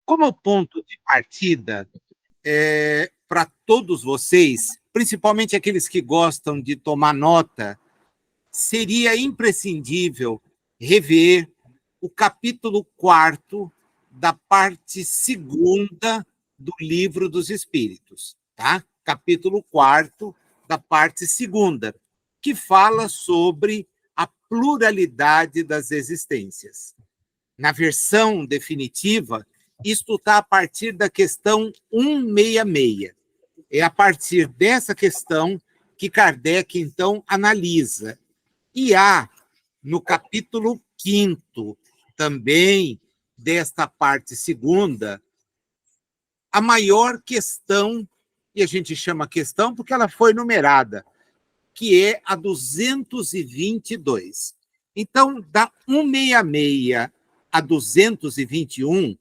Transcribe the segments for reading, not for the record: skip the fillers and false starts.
Como ponto de partida, para todos vocês, principalmente aqueles que gostam de tomar nota, seria imprescindível rever o capítulo 4 da parte segunda do Livro dos Espíritos, tá? Capítulo 4 da parte segunda, que fala sobre a pluralidade das existências. Na versão definitiva, isto está a partir da questão 166. É a partir dessa questão que Kardec, então, analisa. E há, no capítulo 5º, também desta parte segunda, a maior questão, e a gente chama questão porque ela foi numerada, que é a 222. Então, da 166 a 221,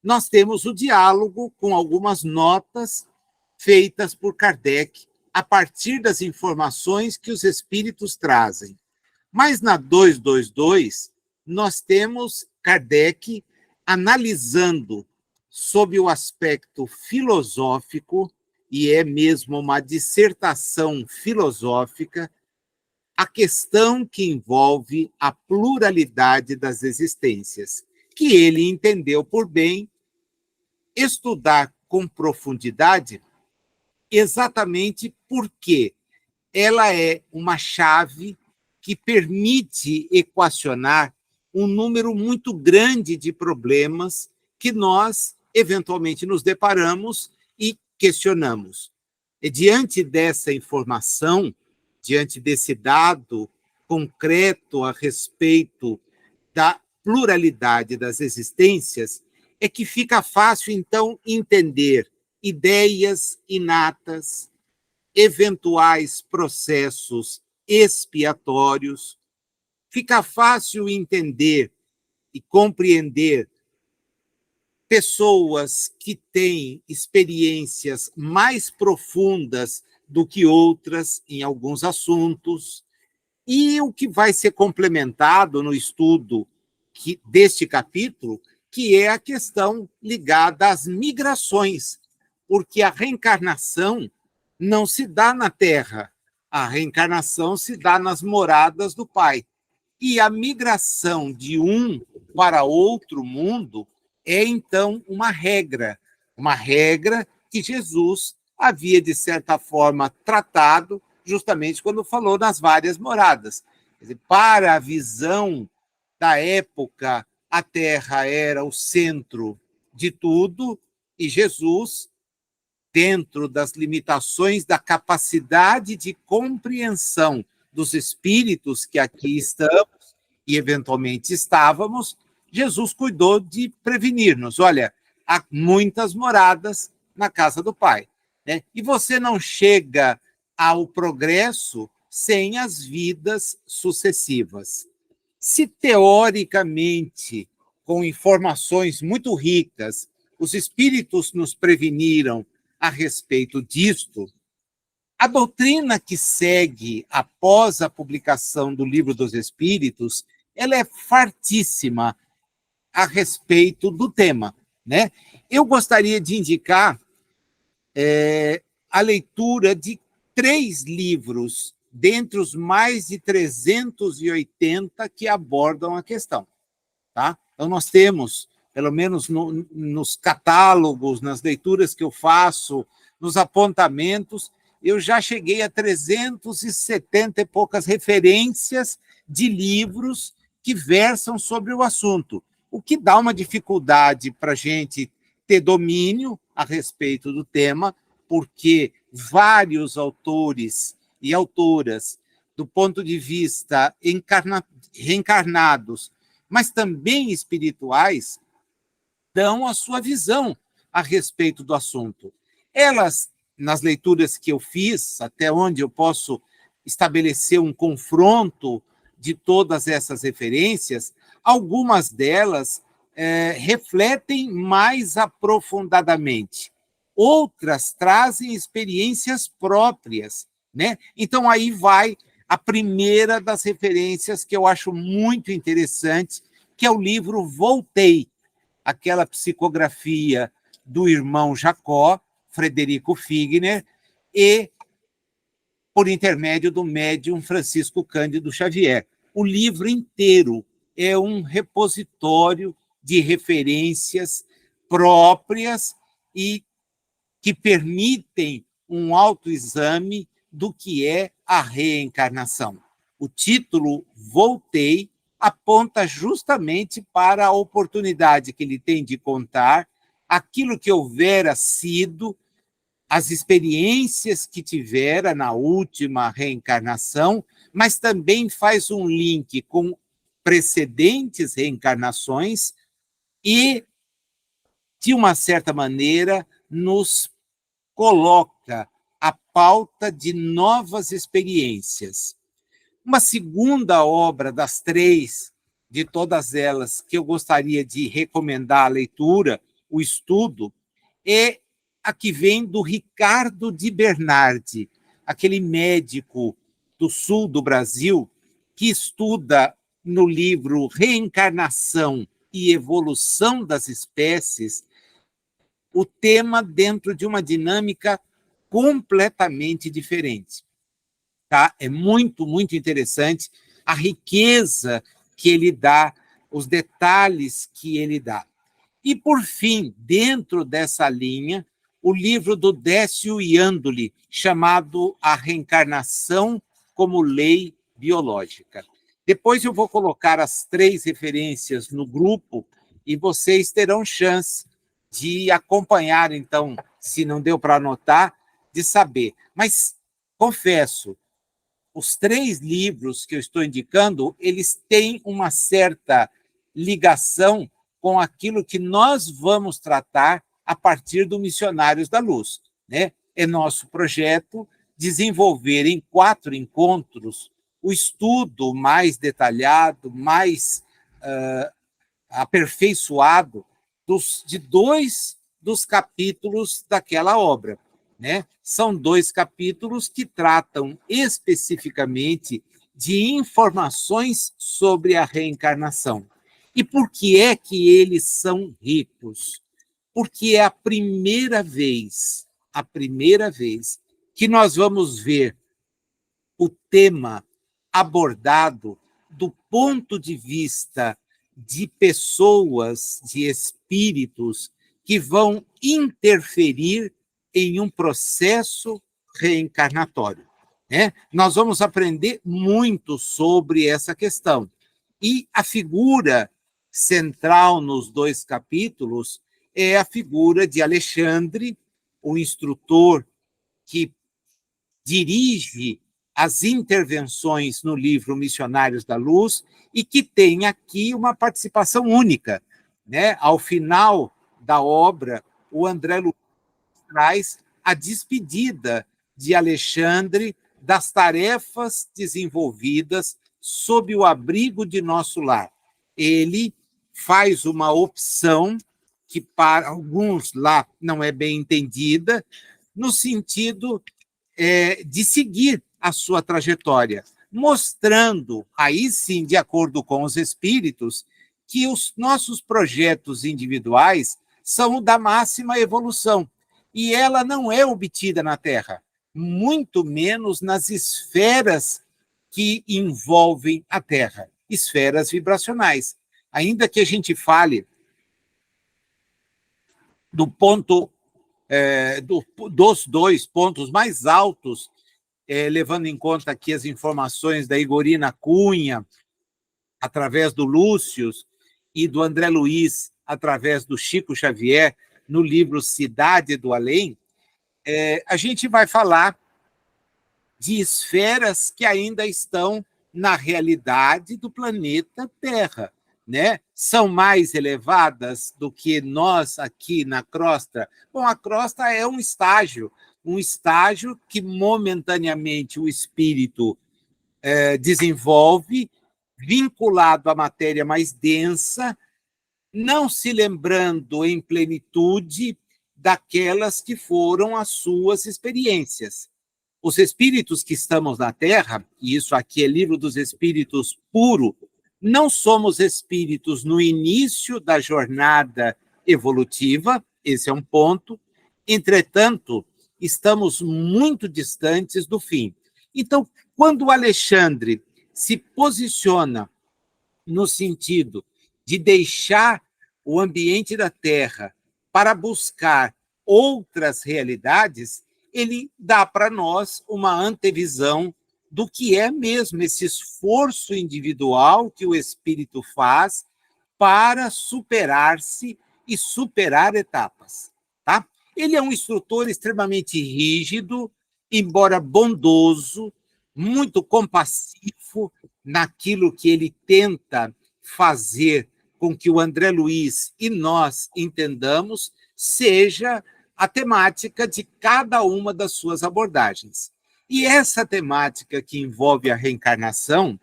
nós temos o diálogo com algumas notas feitas por Kardec a partir das informações que os espíritos trazem. Mas na 222, nós temos Kardec analisando sob o aspecto filosófico, e é mesmo uma dissertação filosófica, a questão que envolve a pluralidade das existências, que ele entendeu por bem estudar com profundidade, exatamente porque ela é uma chave que permite equacionar um número muito grande de problemas que nós, eventualmente, nos deparamos e questionamos. E, diante dessa informação, diante desse dado concreto a respeito da pluralidade das existências, é que fica fácil, então, entender ideias inatas, eventuais processos expiatórios, fica fácil entender e compreender pessoas que têm experiências mais profundas do que outras em alguns assuntos, e o que vai ser complementado no estudo deste capítulo, que é a questão ligada às migrações, porque a reencarnação não se dá na Terra, a reencarnação se dá nas moradas do Pai. E a migração de um para outro mundo é, então, uma regra que Jesus havia, de certa forma, tratado justamente quando falou nas várias moradas. Quer dizer, para a visão da época, a Terra era o centro de tudo e Jesus, dentro das limitações da capacidade de compreensão dos espíritos que aqui estamos e eventualmente estávamos, Jesus cuidou de prevenir-nos. Olha, há muitas moradas na casa do Pai, né? E você não chega ao progresso sem as vidas sucessivas. Se, teoricamente, com informações muito ricas, os espíritos nos preveniram a respeito disto, a doutrina que segue após a publicação do Livro dos Espíritos, ela é fartíssima a respeito do tema, né? Eu gostaria de indicar a leitura de 3 livros, dentre os mais de 380 que abordam a questão. Tá? Então, nós temos, pelo menos nos catálogos, nas leituras que eu faço, nos apontamentos, eu já cheguei a 370 e poucas referências de livros que versam sobre o assunto, o que dá uma dificuldade para a gente ter domínio a respeito do tema, porque vários autores e autoras, do ponto de vista reencarnados, mas também espirituais, dão a sua visão a respeito do assunto. Elas, nas leituras que eu fiz, até onde eu posso estabelecer um confronto de todas essas referências, algumas delas refletem mais aprofundadamente. Outras trazem experiências próprias, né? Então, aí vai a primeira das referências que eu acho muito interessante, que é o livro Voltei, aquela psicografia do irmão Jacó, Frederico Figner, e por intermédio do médium Francisco Cândido Xavier. O livro inteiro é um repositório de referências próprias e que permitem um autoexame do que é a reencarnação. O título Voltei aponta justamente para a oportunidade que ele tem de contar aquilo que houvera sido, as experiências que tivera na última reencarnação, mas também faz um link com precedentes reencarnações e, de uma certa maneira, nos coloca a pauta de novas experiências. Uma segunda obra das 3, de todas elas, que eu gostaria de recomendar a leitura, o estudo, é a que vem do Ricardo de Bernardi, aquele médico do sul do Brasil, que estuda no livro Reencarnação e Evolução das Espécies o tema dentro de uma dinâmica completamente diferente. Tá? É muito, muito interessante a riqueza que ele dá, os detalhes que ele dá. E, por fim, dentro dessa linha, o livro do Décio Iandoli, chamado A Reencarnação como Lei Biológica. Depois eu vou colocar as 3 referências no grupo e vocês terão chance de acompanhar, então, se não deu para anotar, de saber. Mas, confesso, os 3 livros que eu estou indicando, eles têm uma certa ligação com aquilo que nós vamos tratar a partir do Missionários da Luz, né? É nosso projeto desenvolver em 4 encontros o estudo mais detalhado, mais aperfeiçoado de 2 dos capítulos daquela obra, né? São 2 capítulos que tratam especificamente de informações sobre a reencarnação. E por que é que eles são ricos? Porque é a primeira vez que nós vamos ver o tema abordado do ponto de vista de pessoas, de espíritos que vão interferir em um processo reencarnatório, né? Nós vamos aprender muito sobre essa questão. E a figura central nos 2 capítulos é a figura de Alexandre, o instrutor que dirige as intervenções no livro Missionários da Luz e que tem aqui uma participação única, né? Ao final da obra, o André Luiz traz a despedida de Alexandre das tarefas desenvolvidas sob o abrigo de nosso lar. Ele faz uma opção que para alguns lá não é bem entendida, no sentido de seguir a sua trajetória, mostrando, aí sim, de acordo com os espíritos, que os nossos projetos individuais são o da máxima evolução, e ela não é obtida na Terra, muito menos nas esferas que envolvem a Terra, esferas vibracionais. Ainda que a gente fale do ponto, dos 2 pontos mais altos, levando em conta aqui as informações da Igorina Cunha, através do Lúcio, e do André Luiz, através do Chico Xavier, no livro Cidade do Além, a gente vai falar de esferas que ainda estão na realidade do planeta Terra, né? São mais elevadas do que nós aqui na crosta. Bom, a crosta é um estágio que momentaneamente o espírito desenvolve, vinculado à matéria mais densa, não se lembrando em plenitude daquelas que foram as suas experiências. Os espíritos que estamos na Terra, e isso aqui é Livro dos Espíritos puro, Não somos espíritos no início da jornada evolutiva, esse é um ponto. Entretanto, estamos muito distantes do fim. Então, quando o Alexandre se posiciona no sentido de deixar o ambiente da Terra para buscar outras realidades, ele dá para nós uma antevisão do que é mesmo esse esforço individual que o espírito faz para superar-se e superar etapas, tá? Ele é um instrutor extremamente rígido, embora bondoso, muito compassivo naquilo que ele tenta fazer com que o André Luiz e nós entendamos seja a temática de cada uma das suas abordagens. E essa temática que envolve a reencarnação,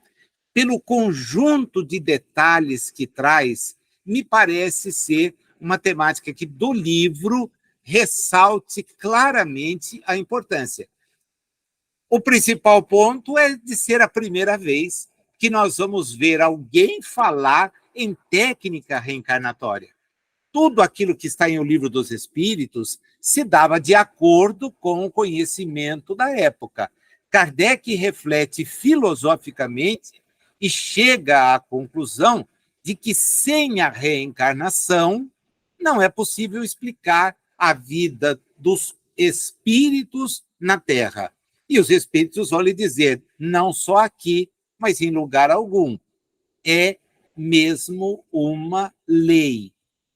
pelo conjunto de detalhes que traz, me parece ser uma temática que do livro ressalte claramente a importância. O principal ponto é de ser a primeira vez que nós vamos ver alguém falar em técnica reencarnatória. Tudo aquilo que está em O Livro dos Espíritos se dava de acordo com o conhecimento da época. Kardec reflete filosoficamente e chega à conclusão de que sem a reencarnação não é possível explicar a vida dos espíritos na Terra. E os espíritos vão lhe dizer, não só aqui, mas em lugar algum. É mesmo uma lei.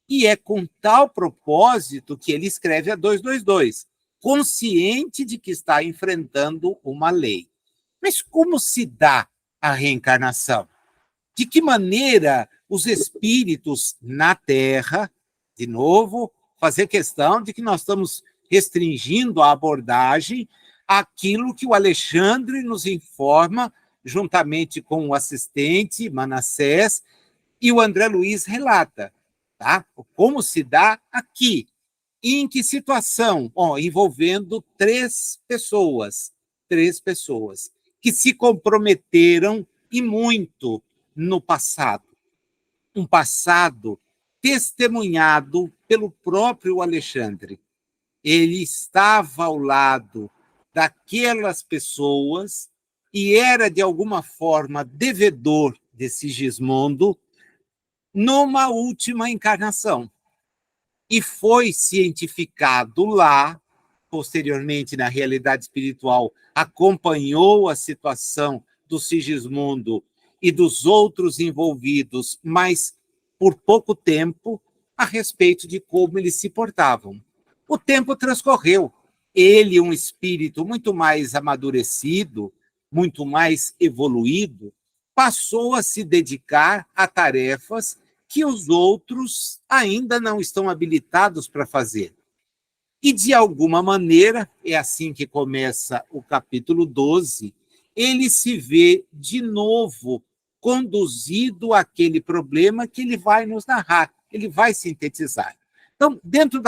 E é com tal propósito que ele escreve a 222, consciente de que está enfrentando uma lei. Mas como se dá a reencarnação? De que maneira os espíritos na Terra, de novo, fazer questão de que nós estamos restringindo a abordagem àquilo que o Alexandre nos informa, juntamente com o assistente Manassés, e o André Luiz relata, tá? Como se dá aqui. E em que situação? Envolvendo três pessoas que se comprometeram e muito no passado. Um passado testemunhado pelo próprio Alexandre. Ele estava ao lado daquelas pessoas e era, de alguma forma, devedor de Sigismundo numa última encarnação. E foi cientificado lá, posteriormente, na realidade espiritual, acompanhou a situação do Sigismundo e dos outros envolvidos, mas por pouco tempo, a respeito de como eles se portavam. O tempo transcorreu. Ele, um espírito muito mais amadurecido, muito mais evoluído, passou a se dedicar a tarefas que os outros ainda não estão habilitados para fazer. E, de alguma maneira, é assim que começa o capítulo 12, ele se vê de novo conduzido àquele problema que ele vai nos narrar, ele vai sintetizar. Então, dentro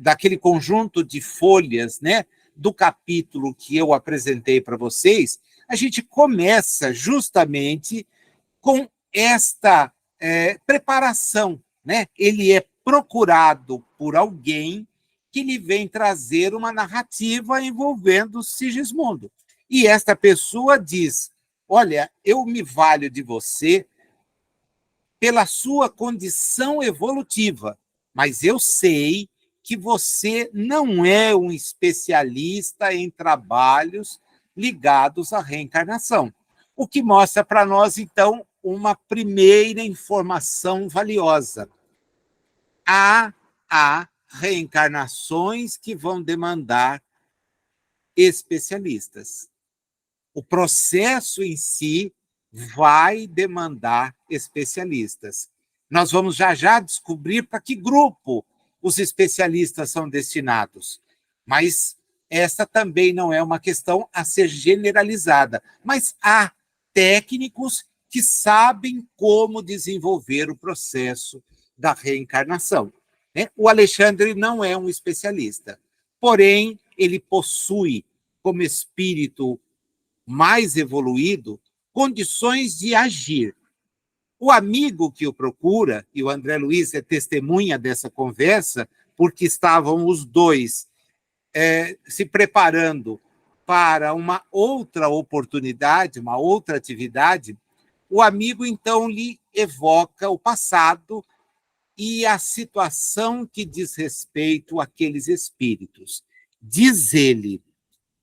daquele conjunto de folhas, né, do capítulo que eu apresentei para vocês, a gente começa justamente com esta preparação, né? Ele é procurado por alguém que lhe vem trazer uma narrativa envolvendo Sigismundo. E esta pessoa diz, olha, eu me valho de você pela sua condição evolutiva, mas eu sei que você não é um especialista em trabalhos ligados à reencarnação. O que mostra para nós, então, uma primeira informação valiosa. Há reencarnações que vão demandar especialistas. O processo em si vai demandar especialistas. Nós vamos já descobrir para que grupo os especialistas são destinados. Mas esta também não é uma questão a ser generalizada. Mas há técnicos que sabem como desenvolver o processo da reencarnação. O Alexandre não é um especialista, porém, ele possui, como espírito mais evoluído, condições de agir. O amigo que o procura, e o André Luiz é testemunha dessa conversa, porque estavam os dois se preparando para uma outra oportunidade, uma outra atividade, o amigo, então, lhe evoca o passado e a situação que diz respeito àqueles espíritos. Diz ele,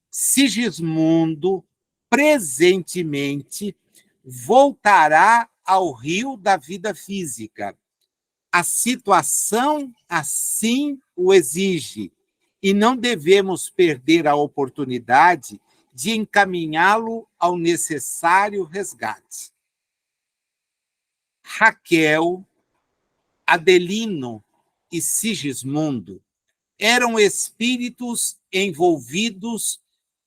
Sigismundo, presentemente, voltará ao rio da vida física. A situação assim o exige, e não devemos perder a oportunidade de encaminhá-lo ao necessário resgate. Raquel, Adelino e Sigismundo eram espíritos envolvidos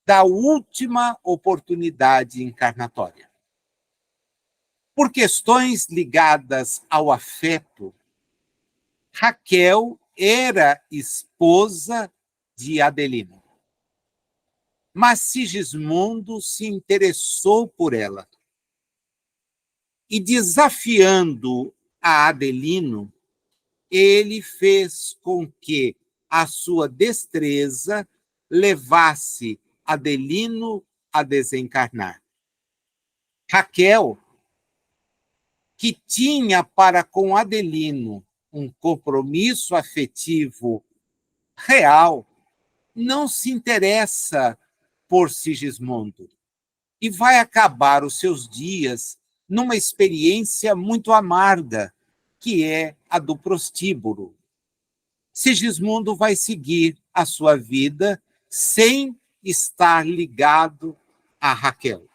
da última oportunidade encarnatória. Por questões ligadas ao afeto, Raquel era esposa de Adelino. Mas Sigismundo se interessou por ela. E, desafiando a Adelino, ele fez com que a sua destreza levasse Adelino a desencarnar. Raquel, que tinha para com Adelino um compromisso afetivo real, não se interessa por Sigismundo e vai acabar os seus dias numa experiência muito amarga, que é a do prostíbulo. Sigismundo vai seguir a sua vida sem estar ligado a Raquel.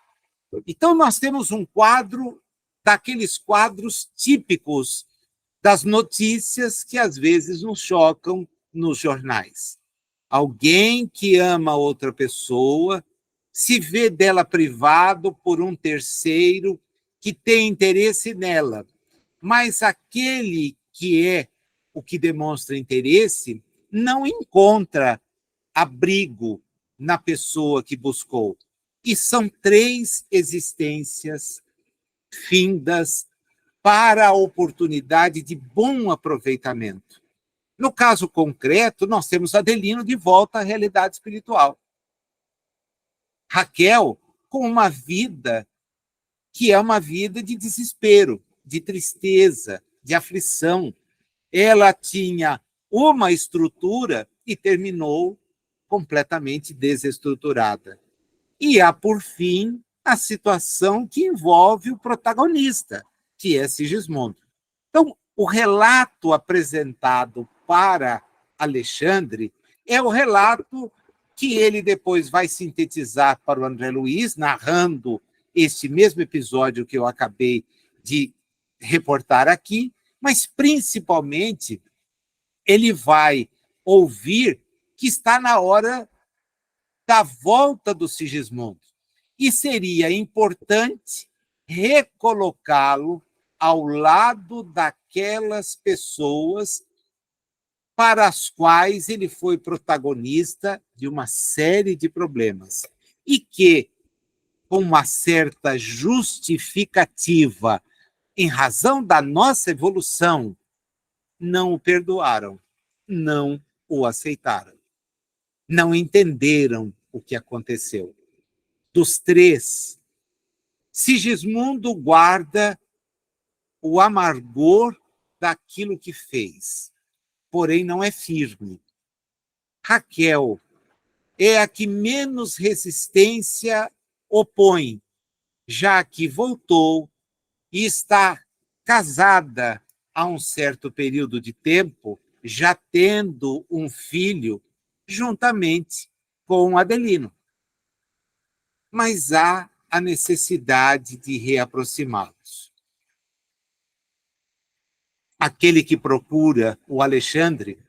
Então, nós temos um quadro daqueles quadros típicos das notícias que às vezes nos chocam nos jornais. Alguém que ama outra pessoa se vê dela privado por um terceiro que tem interesse nela, mas aquele que é o que demonstra interesse não encontra abrigo na pessoa que buscou. E são 3 existências findas para a oportunidade de bom aproveitamento. No caso concreto, nós temos Adelino de volta à realidade espiritual. Raquel com uma vida que é uma vida de desespero, de tristeza, de aflição. Ela tinha uma estrutura e terminou completamente desestruturada. E há, por fim, a situação que envolve o protagonista, que é Sigismundo. Então, o relato apresentado para Alexandre é o relato que ele depois vai sintetizar para o André Luiz, narrando este mesmo episódio que eu acabei de reportar aqui, mas, principalmente, ele vai ouvir que está na hora da volta do Sigismundo. E seria importante recolocá-lo ao lado daquelas pessoas para as quais ele foi protagonista de uma série de problemas e que, com uma certa justificativa, em razão da nossa evolução, não o perdoaram, não o aceitaram, não entenderam o que aconteceu. Dos 3, Sigismundo guarda o amargor daquilo que fez, porém não é firme. Raquel é a que menos resistência opõe, já que voltou e está casada há um certo período de tempo, já tendo um filho juntamente com Adelino. Mas há a necessidade de reaproximá-los. Aquele que procura o Alexandre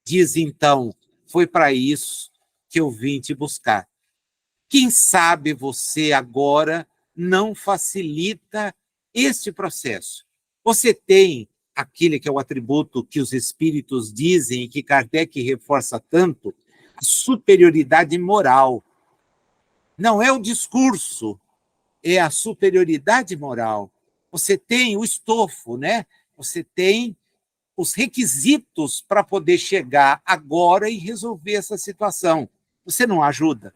diz, então, foi para isso que eu vim te buscar. Quem sabe você agora não facilita este processo. Você tem aquele que é o atributo que os espíritos dizem e que Kardec reforça tanto, a superioridade moral. Não é o discurso, é a superioridade moral. Você tem o estofo, né? Você tem os requisitos para poder chegar agora e resolver essa situação. Você não ajuda?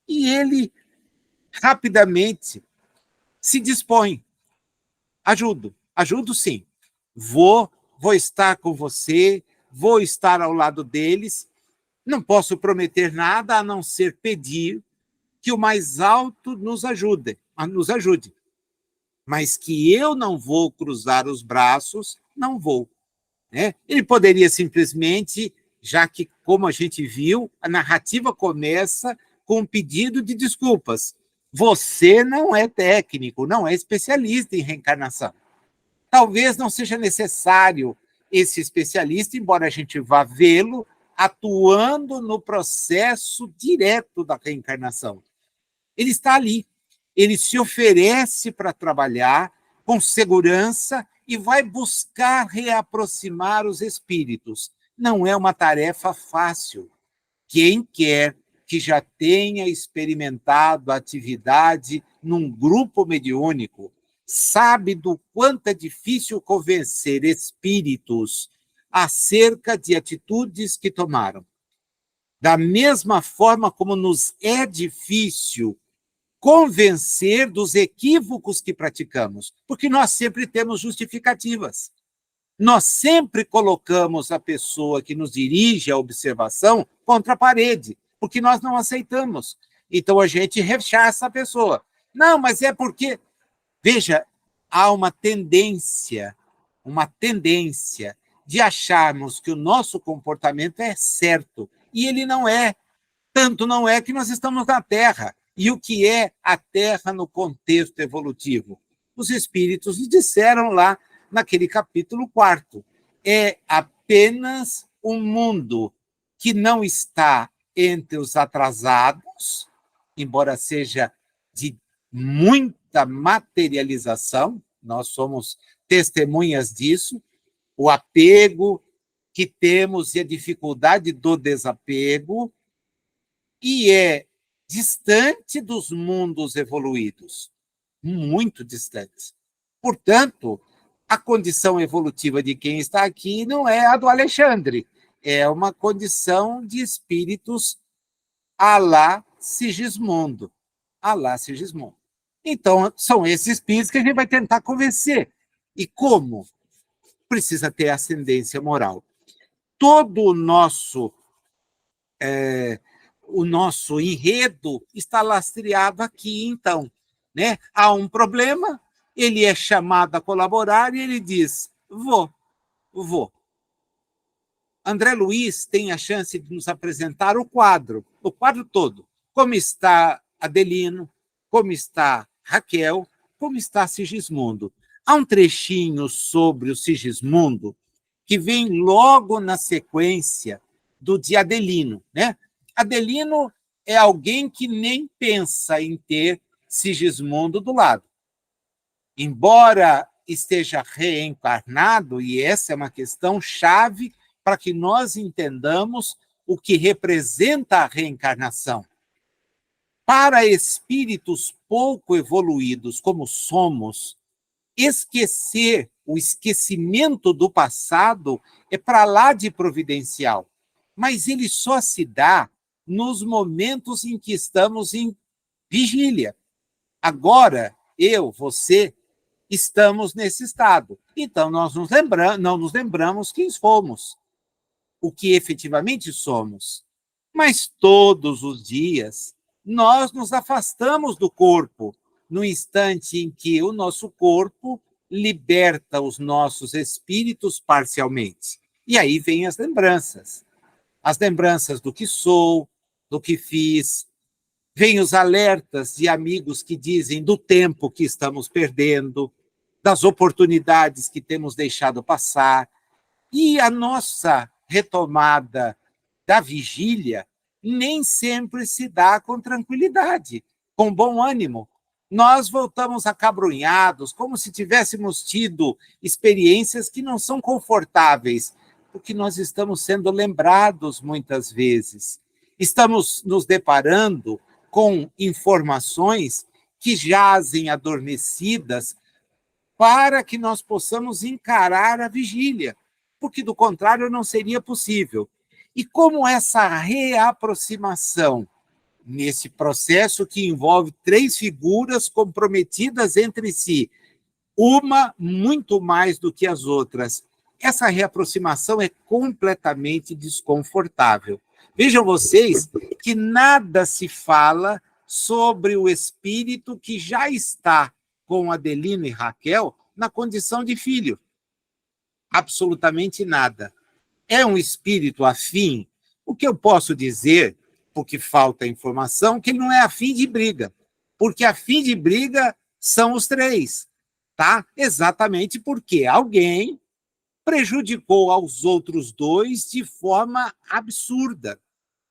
E ele rapidamente se dispõe. Ajudo sim. Vou estar com você, vou estar ao lado deles. Não posso prometer nada a não ser pedir que o mais alto nos ajude. Mas que eu não vou cruzar os braços, não vou. Né? Ele poderia simplesmente, já que, como a gente viu, a narrativa começa com um pedido de desculpas. Você não é técnico, não é especialista em reencarnação. Talvez não seja necessário esse especialista, embora a gente vá vê-lo atuando no processo direto da reencarnação. Ele está ali, ele se oferece para trabalhar com segurança e vai buscar reaproximar os espíritos. Não é uma tarefa fácil. Quem quer que já tenha experimentado a atividade num grupo mediúnico sabe do quanto é difícil convencer espíritos acerca de atitudes que tomaram. Da mesma forma como nos é difícil convencer dos equívocos que praticamos, porque nós sempre temos justificativas. Nós sempre colocamos a pessoa que nos dirige à observação contra a parede, porque nós não aceitamos. Então a gente rechaça a pessoa. Não, mas é porque... Veja, há uma tendência de acharmos que o nosso comportamento é certo, e ele não é. Tanto não é que nós estamos na Terra. E o que é a Terra no contexto evolutivo? Os espíritos nos disseram lá naquele capítulo 4º. É apenas um mundo que não está entre os atrasados, embora seja de muita materialização, nós somos testemunhas disso, o apego que temos e a dificuldade do desapego, e é distante dos mundos evoluídos, muito distante. Portanto, a condição evolutiva de quem está aqui não é a do Alexandre, é uma condição de espíritos à la Sigismundo. Então, são esses espíritos que a gente vai tentar convencer. E como? Precisa ter ascendência moral. Todo o nosso enredo está lastreado aqui, então. Né? Há um problema, ele é chamado a colaborar e ele diz, vou. André Luiz tem a chance de nos apresentar o quadro todo. Como está Adelino, como está Raquel, como está Sigismundo. Há um trechinho sobre o Sigismundo que vem logo na sequência do de Adelino. Né? Adelino é alguém que nem pensa em ter Sigismundo do lado. Embora esteja reencarnado, e essa é uma questão chave para que nós entendamos o que representa a reencarnação. Para espíritos pouco evoluídos como somos, o esquecimento do passado é para lá de providencial, mas ele só se dá nos momentos em que estamos em vigília. Agora, você, estamos nesse estado. Então, nós não nos lembramos quem fomos, o que efetivamente somos. Mas todos os dias, nós nos afastamos do corpo, no instante em que o nosso corpo liberta os nossos espíritos parcialmente. E aí vêm as lembranças do que sou, do que fiz. Vêm os alertas de amigos que dizem do tempo que estamos perdendo, das oportunidades que temos deixado passar. E a nossa retomada da vigília nem sempre se dá com tranquilidade, com bom ânimo. Nós voltamos acabrunhados, como se tivéssemos tido experiências que não são confortáveis, porque nós estamos sendo lembrados muitas vezes. Estamos nos deparando com informações que jazem adormecidas, para que nós possamos encarar a vigília, porque, do contrário, não seria possível. E como essa reaproximação, nesse processo que envolve 3 figuras comprometidas entre si, uma muito mais do que as outras, essa reaproximação é completamente desconfortável. Vejam vocês que nada se fala sobre o espírito que já está com Adelino e Raquel na condição de filho. Absolutamente nada. É um espírito afim? O que eu posso dizer, porque falta informação, que ele não é afim de briga, porque afim de briga são os 3, tá? Exatamente porque alguém prejudicou aos outros 2 de forma absurda.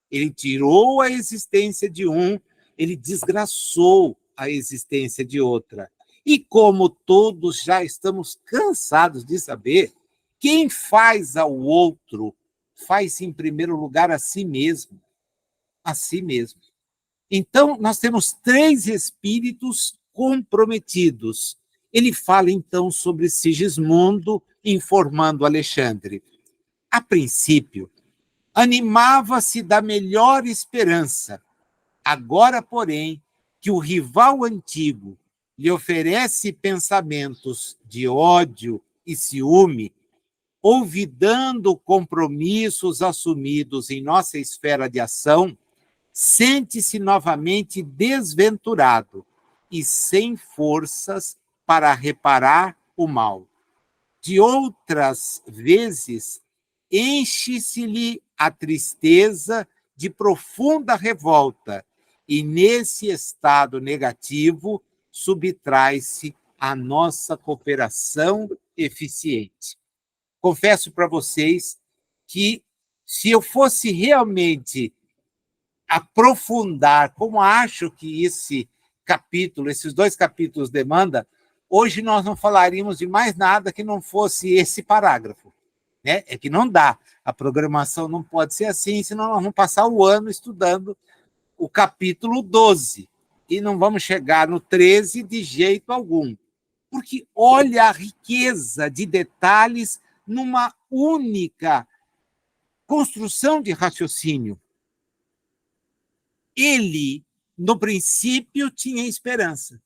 Ele tirou a existência de um, ele desgraçou a existência de outra. E como todos já estamos cansados de saber, quem faz ao outro faz em primeiro lugar a si mesmo. A si mesmo. Então, nós temos 3 espíritos comprometidos. Ele fala, então, sobre Sigismundo, informando Alexandre. A princípio, animava-se da melhor esperança. Agora, porém, que o rival antigo lhe oferece pensamentos de ódio e ciúme, olvidando compromissos assumidos em nossa esfera de ação, sente-se novamente desventurado e sem forças para reparar o mal. De outras vezes, enche-se-lhe a tristeza de profunda revolta, e nesse estado negativo subtrai-se a nossa cooperação eficiente. Confesso para vocês que, se eu fosse realmente aprofundar, como acho que esses 2 capítulos demandam, hoje nós não falaríamos de mais nada que não fosse esse parágrafo. Né? É que não dá. A programação não pode ser assim, senão nós vamos passar o ano estudando o capítulo 12 e não vamos chegar no 13 de jeito algum. Porque olha a riqueza de detalhes numa única construção de raciocínio. Ele, no princípio, tinha esperança.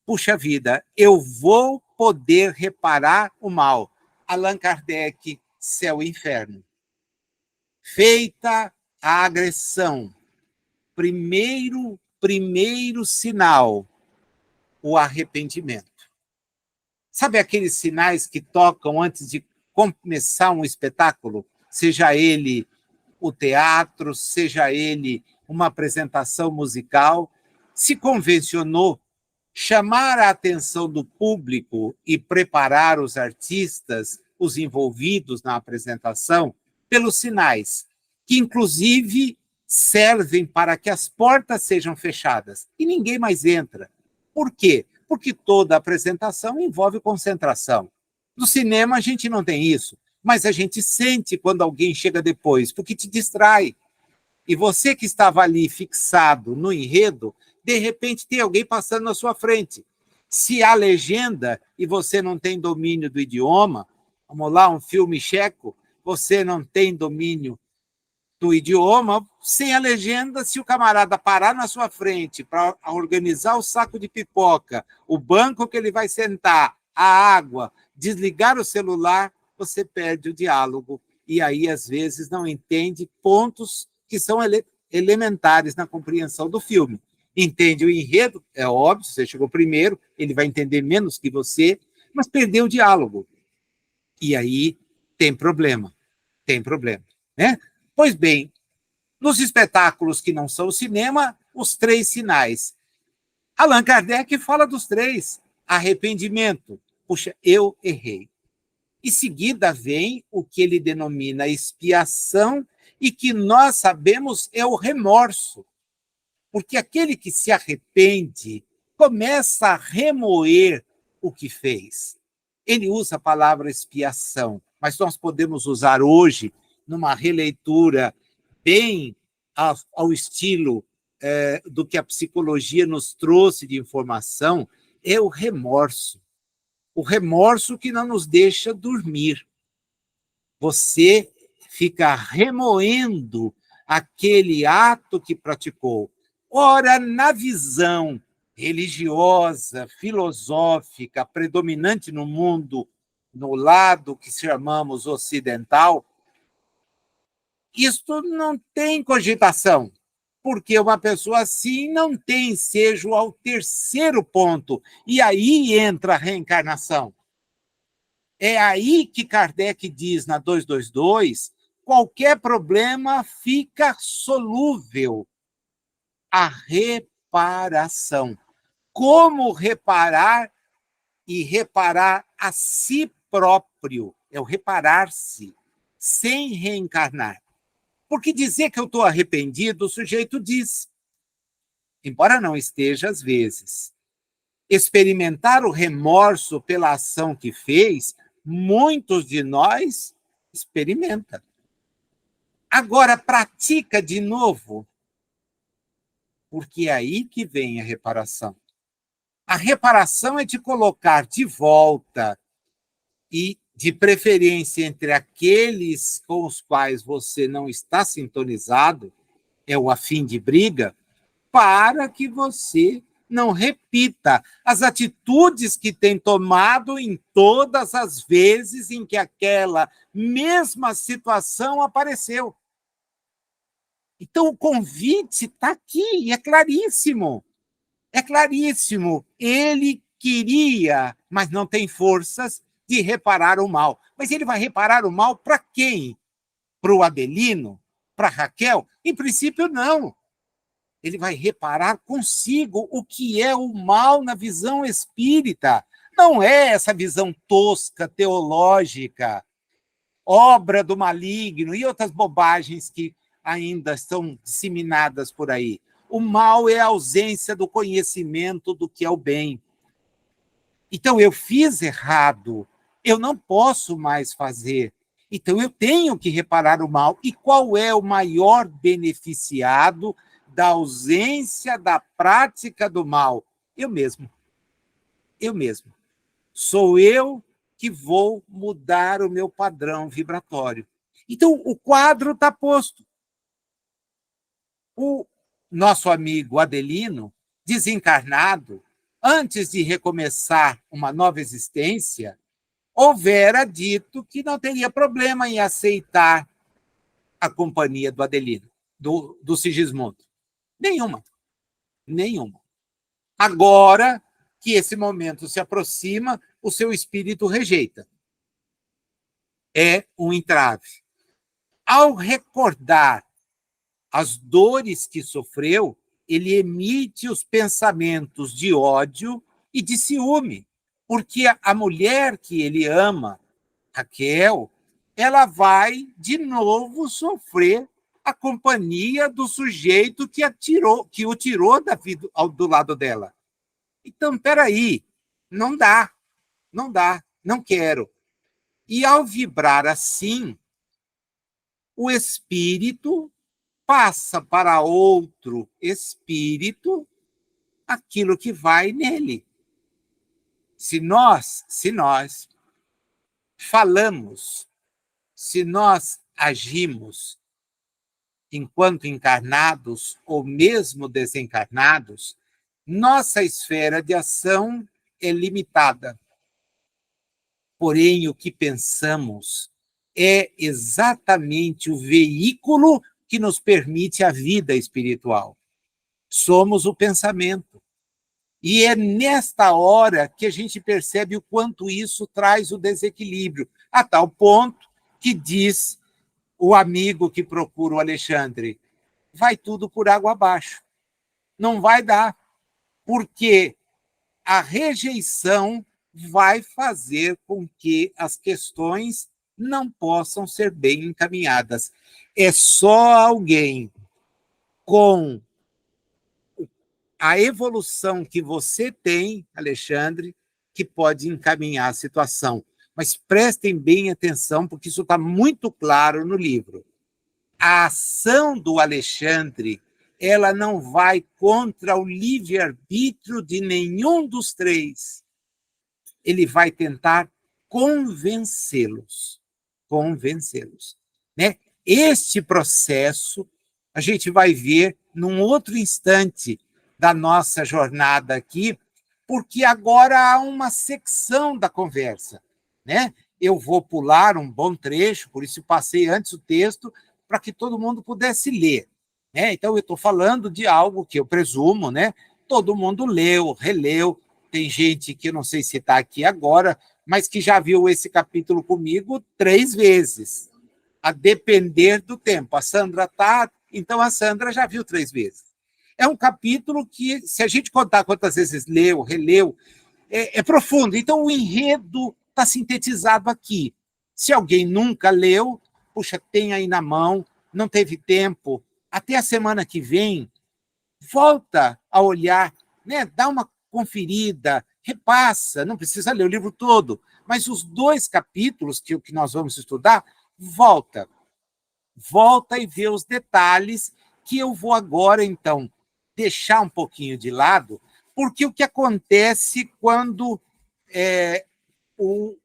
Puxa vida, eu vou poder reparar o mal. Allan Kardec, Céu e Inferno. Feita a agressão, primeiro sinal, o arrependimento. Sabe aqueles sinais que tocam antes de começar um espetáculo? Seja ele o teatro, seja ele uma apresentação musical, se convencionou chamar a atenção do público e preparar os artistas, os envolvidos na apresentação, pelos sinais, que inclusive servem para que as portas sejam fechadas e ninguém mais entra. Por quê? Porque toda apresentação envolve concentração. No cinema a gente não tem isso, mas a gente sente quando alguém chega depois, porque te distrai. E você que estava ali fixado no enredo, de repente tem alguém passando na sua frente. Se há legenda e você não tem domínio do idioma, vamos lá, um filme checo, você não tem domínio do idioma, sem a legenda, se o camarada parar na sua frente para organizar o saco de pipoca, o banco que ele vai sentar, a água, desligar o celular, você perde o diálogo. E aí, às vezes, não entende pontos que são elementares na compreensão do filme. Entende o enredo, é óbvio, você chegou primeiro, ele vai entender menos que você, mas perdeu o diálogo. E aí tem problema, né? Pois bem, nos espetáculos que não são o cinema, os 3 sinais. Allan Kardec fala dos 3. Arrependimento. Puxa, eu errei. Em seguida vem o que ele denomina expiação e que nós sabemos é o remorso. Porque aquele que se arrepende começa a remoer o que fez. Ele usa a palavra expiação, mas nós podemos usar hoje, numa releitura bem ao estilo do que a psicologia nos trouxe de informação é o remorso. O remorso que não nos deixa dormir. Você fica remoendo aquele ato que praticou. Ora, na visão religiosa, filosófica, predominante no mundo, no lado que chamamos ocidental, isto não tem cogitação, porque uma pessoa assim não tem ensejo ao terceiro ponto, e aí entra a reencarnação. É aí que Kardec diz na 222, qualquer problema fica solúvel. A reparação. Como reparar e reparar a si próprio? É o reparar-se, sem reencarnar. Porque dizer que eu estou arrependido, o sujeito diz, embora não esteja às vezes. Experimentar o remorso pela ação que fez, muitos de nós experimentam. Agora, pratica de novo, porque é aí que vem a reparação. A reparação é te colocar de volta e, de preferência, entre aqueles com os quais você não está sintonizado, é o afim de briga, para que você não repita as atitudes que tem tomado em todas as vezes em que aquela mesma situação apareceu. Então, o convite está aqui, é claríssimo. É claríssimo. Ele queria, mas não tem forças de reparar o mal. Mas ele vai reparar o mal para quem? Para o Adelino? Para Raquel? Em princípio, não. Ele vai reparar consigo o que é o mal na visão espírita. Não é essa visão tosca, teológica, obra do maligno e outras bobagens que ainda estão disseminadas por aí. O mal é a ausência do conhecimento do que é o bem. Então, eu fiz errado, eu não posso mais fazer. Então, eu tenho que reparar o mal. E qual é o maior beneficiado da ausência da prática do mal? Eu mesmo. Eu mesmo. Sou eu que vou mudar o meu padrão vibratório. Então, o quadro está posto. O nosso amigo Adelino, desencarnado, antes de recomeçar uma nova existência, houvera dito que não teria problema em aceitar a companhia do Adelino, do Sigismundo. Nenhuma. Nenhuma. Agora que esse momento se aproxima, o seu espírito rejeita. É um entrave. Ao recordar as dores que sofreu, ele emite os pensamentos de ódio e de ciúme, porque a mulher que ele ama, Raquel, ela vai de novo sofrer a companhia do sujeito que o tirou da vida do lado dela. Então, peraí, não dá, não quero. E ao vibrar assim, o espírito passa para outro espírito aquilo que vai nele. Se nós falamos, se nós agimos enquanto encarnados ou mesmo desencarnados, nossa esfera de ação é limitada. Porém, o que pensamos é exatamente o veículo que nos permite a vida espiritual. Somos o pensamento. E é nesta hora que a gente percebe o quanto isso traz o desequilíbrio, a tal ponto que diz o amigo que procura o Alexandre, vai tudo por água abaixo. Não vai dar, porque a rejeição vai fazer com que as questões não possam ser bem encaminhadas. É só alguém com a evolução que você tem, Alexandre, que pode encaminhar a situação. Mas prestem bem atenção, porque isso está muito claro no livro. A ação do Alexandre ela não vai contra o livre-arbítrio de nenhum dos três. Ele vai tentar convencê-los. Convencê-los. Né? Este processo a gente vai ver num outro instante da nossa jornada aqui, porque agora há uma secção da conversa. Né? Eu vou pular um bom trecho, por isso passei antes o texto, para que todo mundo pudesse ler. Né? Então, eu estou falando de algo que eu presumo, né? Todo mundo leu, releu. Tem gente que eu não sei se está aqui agora, mas que já viu esse capítulo comigo 3 vezes, a depender do tempo. A Sandra está, então a Sandra já viu 3 vezes. É um capítulo que, se a gente contar quantas vezes leu, releu, é profundo. Então, o enredo está sintetizado aqui. Se alguém nunca leu, puxa, tem aí na mão, não teve tempo, até a semana que vem, volta a olhar, né? Dá uma conferida, repassa, não precisa ler o livro todo, mas os 2 capítulos que nós vamos estudar, volta e vê os detalhes que eu vou agora, então, deixar um pouquinho de lado, porque o que acontece quando o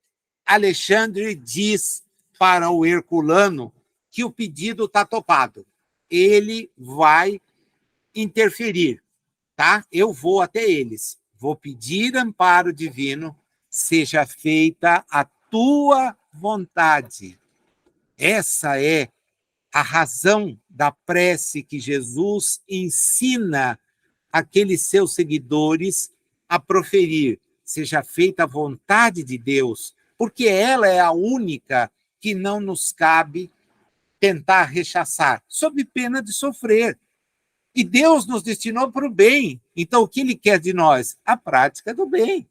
Alexandre diz para o Herculano que o pedido está topado. Ele vai interferir, tá? Eu vou até eles, vou pedir amparo divino, seja feita a tua vontade. Essa é a razão da prece que Jesus ensina aqueles seus seguidores a proferir. Seja feita a vontade de Deus, porque ela é a única que não nos cabe tentar rechaçar, sob pena de sofrer. E Deus nos destinou para o bem. Então, o que Ele quer de nós? A prática do bem.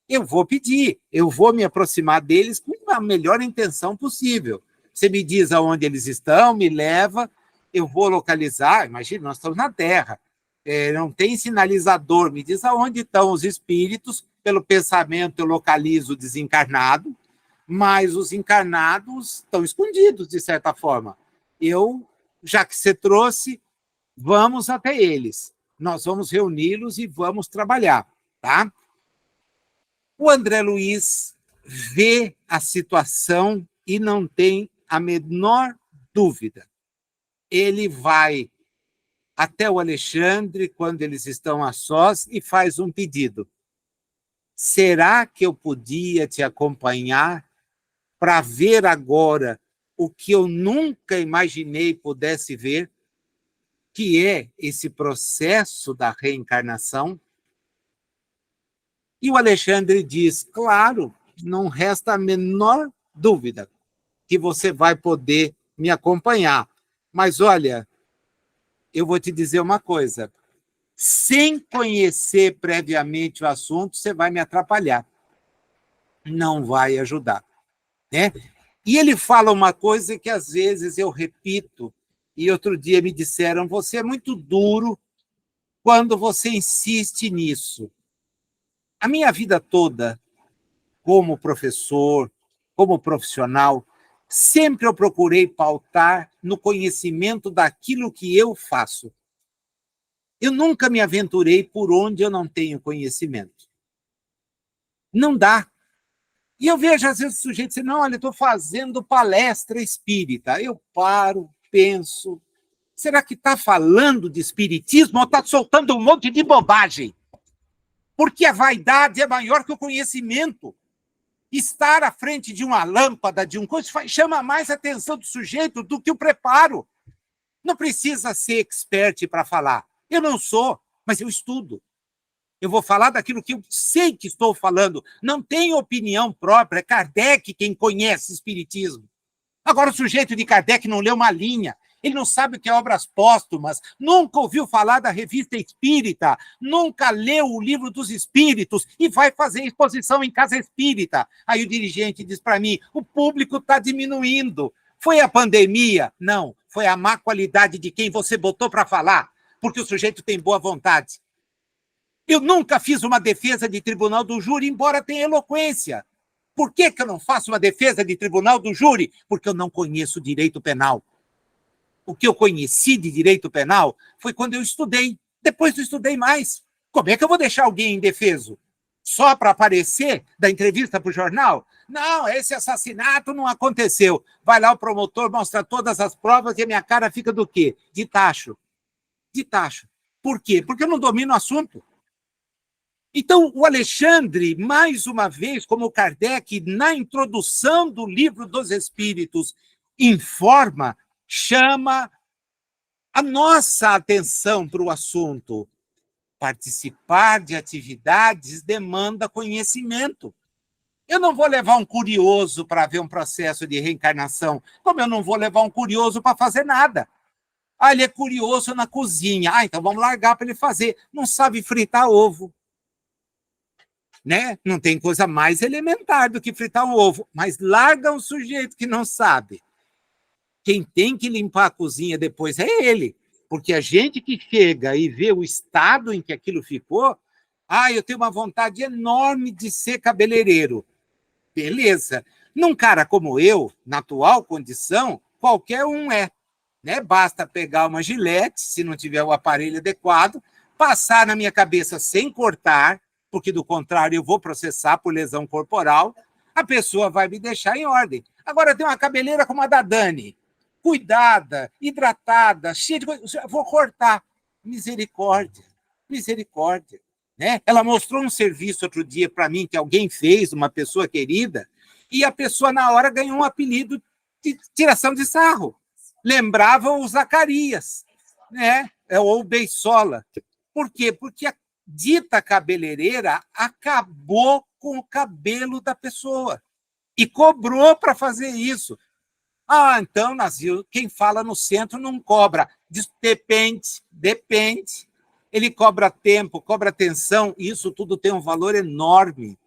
Eu vou pedir, eu vou me aproximar deles com a melhor intenção possível. Você me diz aonde eles estão, me leva, eu vou localizar. Imagina, nós estamos na Terra, não tem sinalizador, me diz aonde estão os espíritos. Pelo pensamento eu localizo o desencarnado, mas os encarnados estão escondidos, de certa forma. Já que você trouxe, vamos até eles. Nós vamos reuni-los e vamos trabalhar, tá? O André Luiz vê a situação e não tem a menor dúvida. Ele vai até o Alexandre, quando eles estão a sós, e faz um pedido. Será que eu podia te acompanhar para ver agora o que eu nunca imaginei pudesse ver, que é esse processo da reencarnação? E o Alexandre diz, claro, não resta a menor dúvida que você vai poder me acompanhar. Mas, olha, eu vou te dizer uma coisa, sem conhecer previamente o assunto, você vai me atrapalhar. Não vai ajudar. Né? E ele fala uma coisa que, às vezes, eu repito, e outro dia me disseram, você é muito duro quando você insiste nisso. A minha vida toda, como professor, como profissional, sempre eu procurei pautar no conhecimento daquilo que eu faço. Eu nunca me aventurei por onde eu não tenho conhecimento. Não dá. E eu vejo, às vezes, o sujeito dizer, não, olha, eu estou fazendo palestra espírita. Eu paro, penso, será que está falando de espiritismo ou está soltando um monte de bobagem? Porque a vaidade é maior que o conhecimento. Estar à frente de uma lâmpada, de um coisa, chama mais a atenção do sujeito do que o preparo. Não precisa ser expert para falar. Eu não sou, mas eu estudo. Eu vou falar daquilo que eu sei que estou falando. Não tenho opinião própria. É Kardec quem conhece espiritismo. Agora, o sujeito de Kardec não leu uma linha. Ele não sabe o que é obras póstumas, nunca ouviu falar da Revista Espírita, nunca leu o Livro dos Espíritos e vai fazer exposição em casa espírita. Aí o dirigente diz para mim, o público está diminuindo. Foi a pandemia? Não, foi a má qualidade de quem você botou para falar, porque o sujeito tem boa vontade. Eu nunca fiz uma defesa de tribunal do júri, embora tenha eloquência. Por que eu não faço uma defesa de tribunal do júri? Porque eu não conheço direito penal. o que eu conheci de direito penal foi quando eu estudei. Depois não estudei mais. Como é que eu vou deixar alguém indefeso? Só para aparecer da entrevista para o jornal? Não, esse assassinato não aconteceu. Vai lá o promotor, mostra todas as provas e a minha cara fica do quê? De tacho. De tacho. Por quê? Porque eu não domino o assunto. Então, o Alexandre, mais uma vez, como Kardec, na introdução do Livro dos Espíritos, informa, chama a nossa atenção para o assunto. Participar de atividades demanda conhecimento. Eu não vou levar um curioso para ver um processo de reencarnação, como eu não vou levar um curioso para fazer nada. Ah, ele é curioso na cozinha. Ah, então vamos largar para ele fazer. Não sabe fritar ovo. Né? Não tem coisa mais elementar do que fritar um ovo, mas larga um sujeito que não sabe. Quem tem que limpar a cozinha depois é ele, porque a gente que chega e vê o estado em que aquilo ficou, eu tenho uma vontade enorme de ser cabeleireiro. Beleza. Num cara como eu, na atual condição, qualquer um é. Né? Basta pegar uma gilete, se não tiver o aparelho adequado, passar na minha cabeça sem cortar, porque do contrário eu vou processar por lesão corporal, a pessoa vai me deixar em ordem. Agora tem uma cabeleira como a da Dani, cuidada, hidratada, cheia de coisa, vou cortar. Misericórdia, misericórdia. Né? Ela mostrou um serviço outro dia para mim que alguém fez, uma pessoa querida, e a pessoa na hora ganhou um apelido de tiração de sarro. Lembrava o Zacarias, né? Ou o Beisola. Por quê? Porque a dita cabeleireira acabou com o cabelo da pessoa e cobrou para fazer isso. Então, Nazil, quem fala no centro não cobra. Depende. Ele cobra tempo, cobra atenção, e isso tudo tem um valor enorme.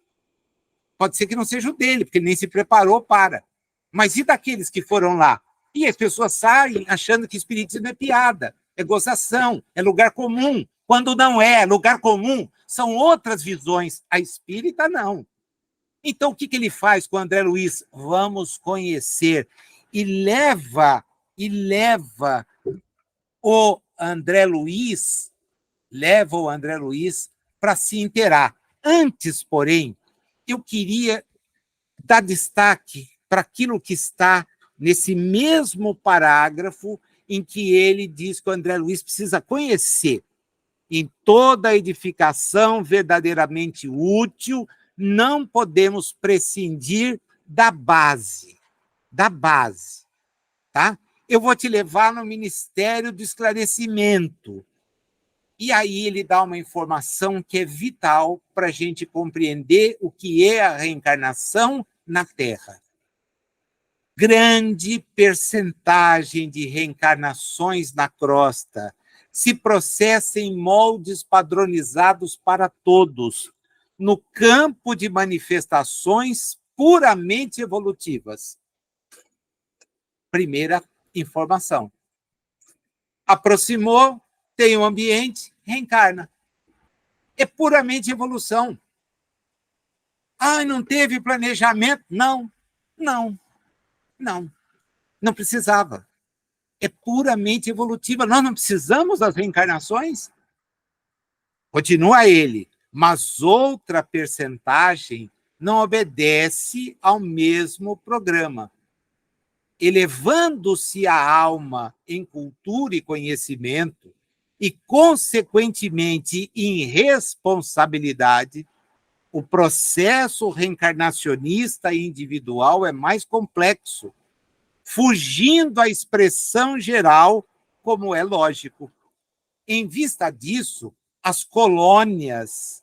Pode ser que não seja o dele, porque ele nem se preparou para. Mas e daqueles que foram lá? E as pessoas saem achando que espiritismo é piada, é gozação, é lugar comum. Quando não é lugar comum, são outras visões. A espírita, não. Então, o que ele faz com o André Luiz? Vamos conhecer. E leva o André Luiz, para se inteirar. Antes, porém, eu queria dar destaque para aquilo que está nesse mesmo parágrafo em que ele diz que o André Luiz precisa conhecer. Em toda edificação verdadeiramente útil, não podemos prescindir da base. Tá? Eu vou te levar no Ministério do Esclarecimento. E aí ele dá uma informação que é vital para a gente compreender o que é a reencarnação na Terra. Grande percentagem de reencarnações na crosta se processa em moldes padronizados para todos, no campo de manifestações puramente evolutivas. Primeira informação. Aproximou, tem um ambiente, reencarna. É puramente evolução. Não teve planejamento? Não precisava. É puramente evolutiva. Nós não precisamos das reencarnações? Continua ele, mas outra percentagem não obedece ao mesmo programa. Elevando-se a alma em cultura e conhecimento e, consequentemente, em responsabilidade, o processo reencarnacionista e individual é mais complexo, fugindo à expressão geral, como é lógico. Em vista disso, as colônias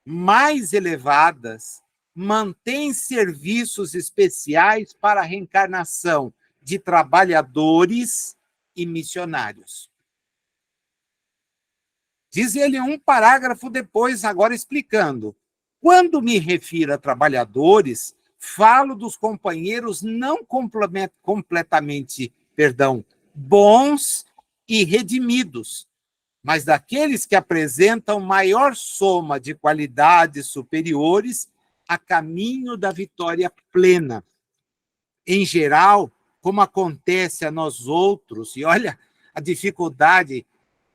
mais elevadas mantêm serviços especiais para a reencarnação de trabalhadores e missionários. Diz ele um parágrafo depois, agora explicando. Quando me refiro a trabalhadores, falo dos companheiros não completamente, bons e redimidos, mas daqueles que apresentam maior soma de qualidades superiores a caminho da vitória plena. Em geral, como acontece a nós outros, e olha a dificuldade,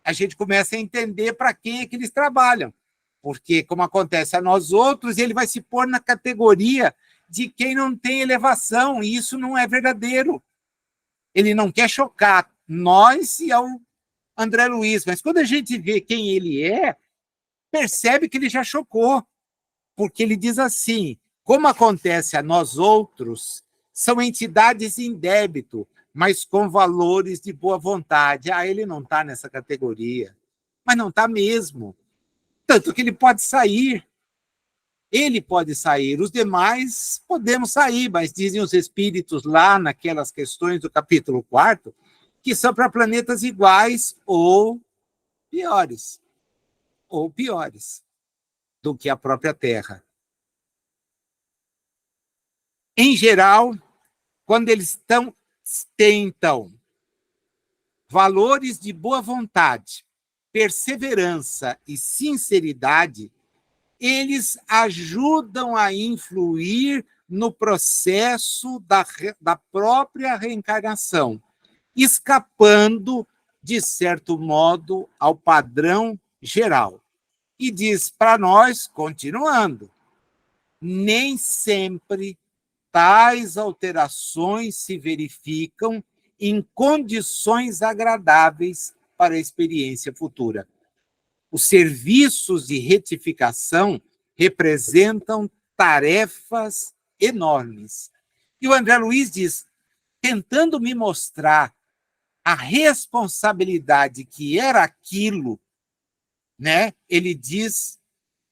a gente começa a entender para quem é que eles trabalham. Porque, como acontece a nós outros, ele vai se pôr na categoria de quem não tem elevação, e isso não é verdadeiro. Ele não quer chocar nós e ao André Luiz, mas quando a gente vê quem ele é, percebe que ele já chocou, porque ele diz assim, como acontece a nós outros, são entidades em débito, mas com valores de boa vontade. Ah, ele não está nessa categoria, mas não está mesmo. Tanto que ele pode sair. Ele pode sair, os demais podemos sair, mas dizem os espíritos lá naquelas questões do capítulo 4 que são para planetas iguais ou piores do que a própria Terra. Em geral, quando eles têm, então, valores de boa vontade, perseverança e sinceridade, eles ajudam a influir no processo da própria reencarnação, escapando, de certo modo, ao padrão geral. E diz para nós, continuando, nem sempre tais alterações se verificam em condições agradáveis para a experiência futura. Os serviços de retificação representam tarefas enormes. E o André Luiz diz, tentando me mostrar a responsabilidade que era aquilo, né? Ele diz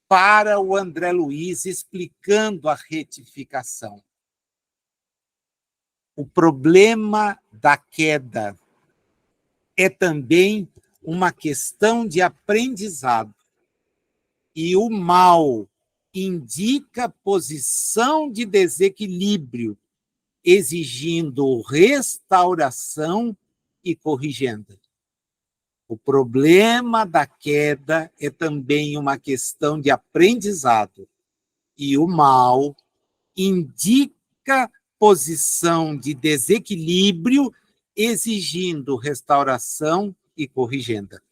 para o André Luiz, explicando a retificação. O problema da queda é também uma questão de aprendizado. E o mal indica posição de desequilíbrio, exigindo restauração e corrigenda. O problema da queda é também uma questão de aprendizado. E o mal indica posição de desequilíbrio, exigindo restauração e corrigenda.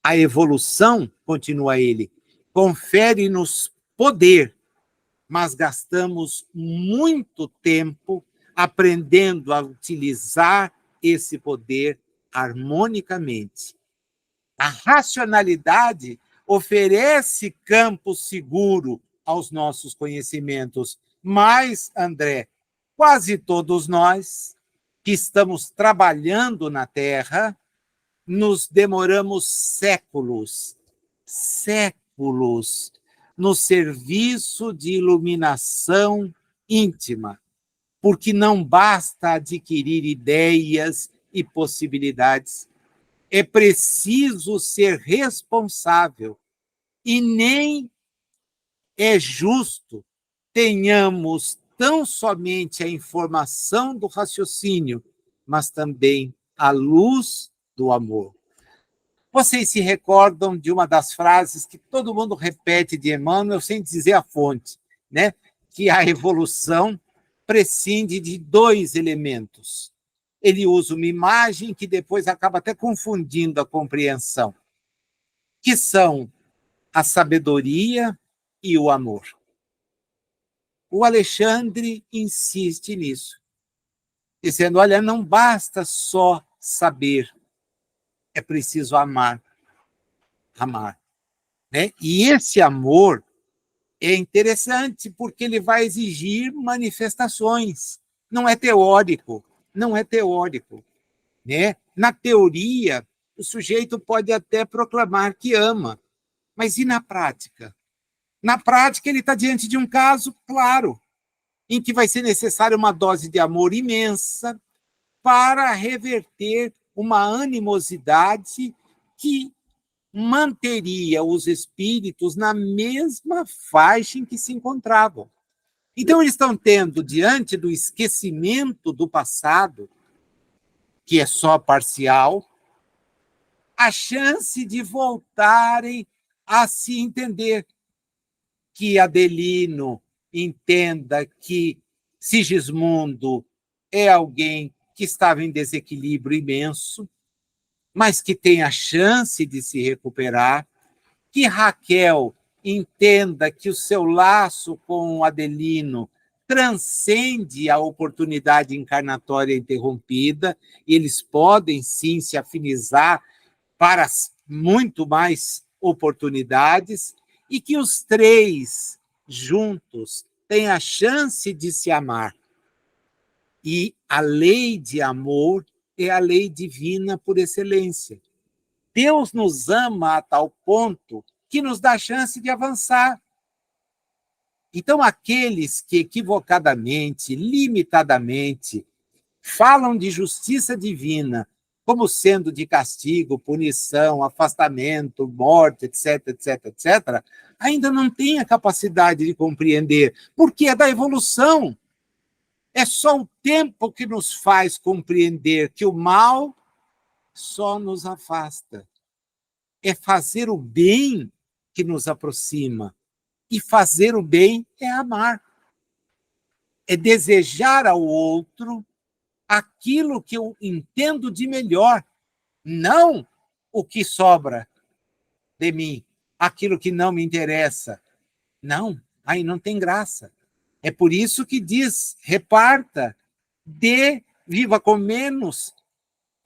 A evolução, continua ele, confere-nos poder, mas gastamos muito tempo aprendendo a utilizar esse poder harmonicamente. A racionalidade oferece campo seguro aos nossos conhecimentos, mas, André, quase todos nós que estamos trabalhando na Terra, nos demoramos séculos, no serviço de iluminação íntima, porque não basta adquirir ideias e possibilidades, é preciso ser responsável e nem é justo tenhamos tão somente a informação do raciocínio, mas também a luz do amor. Vocês se recordam de uma das frases que todo mundo repete de Emmanuel sem dizer a fonte, né? Que a evolução prescinde de dois elementos. Ele usa uma imagem que depois acaba até confundindo a compreensão, que são a sabedoria e o amor. O Alexandre insiste nisso, dizendo, olha, não basta só saber, é preciso amar. Né? E esse amor é interessante porque ele vai exigir manifestações, não é teórico. Né? Na teoria, o sujeito pode até proclamar que ama, mas e na prática? Na prática, ele está diante de um caso, claro, em que vai ser necessária uma dose de amor imensa para reverter uma animosidade que manteria os espíritos na mesma faixa em que se encontravam. Então, eles estão tendo, diante do esquecimento do passado, que é só parcial, a chance de voltarem a se entender, que Adelino entenda que Sigismundo é alguém que estava em desequilíbrio imenso, mas que tem a chance de se recuperar, que Raquel entenda que o seu laço com o Adelino transcende a oportunidade encarnatória interrompida, e eles podem sim se afinizar para muito mais oportunidades, e que os três juntos têm a chance de se amar. E a lei de amor é a lei divina por excelência. Deus nos ama a tal ponto que nos dá a chance de avançar. Então, aqueles que equivocadamente, limitadamente, falam de justiça divina como sendo de castigo, punição, afastamento, morte, etc., etc., etc., ainda não têm a capacidade de compreender, porque é da evolução. É só o tempo que nos faz compreender que o mal só nos afasta. É fazer o bem que nos aproxima. E fazer o bem é amar. É desejar ao outro aquilo que eu entendo de melhor, não o que sobra de mim, aquilo que não me interessa. Não, aí não tem graça. É por isso que diz, reparta, dê, viva com menos,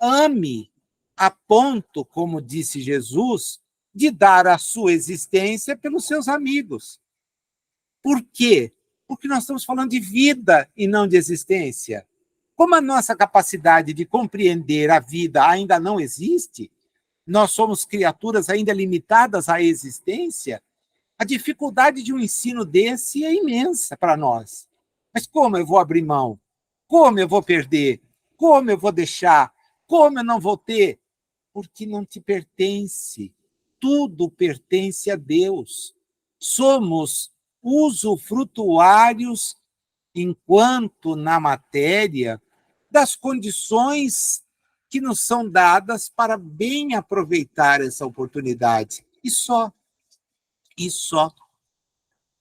ame, a ponto, como disse Jesus, de dar a sua existência pelos seus amigos. Por quê? Porque nós estamos falando de vida e não de existência. Como a nossa capacidade de compreender a vida ainda não existe, nós somos criaturas ainda limitadas à existência, a dificuldade de um ensino desse é imensa para nós. Mas como eu vou abrir mão? Como eu vou perder? Como eu vou deixar? Como eu não vou ter? Porque não te pertence. Tudo pertence a Deus. Somos usufrutuários, enquanto na matéria, das condições que nos são dadas para bem aproveitar essa oportunidade. E só.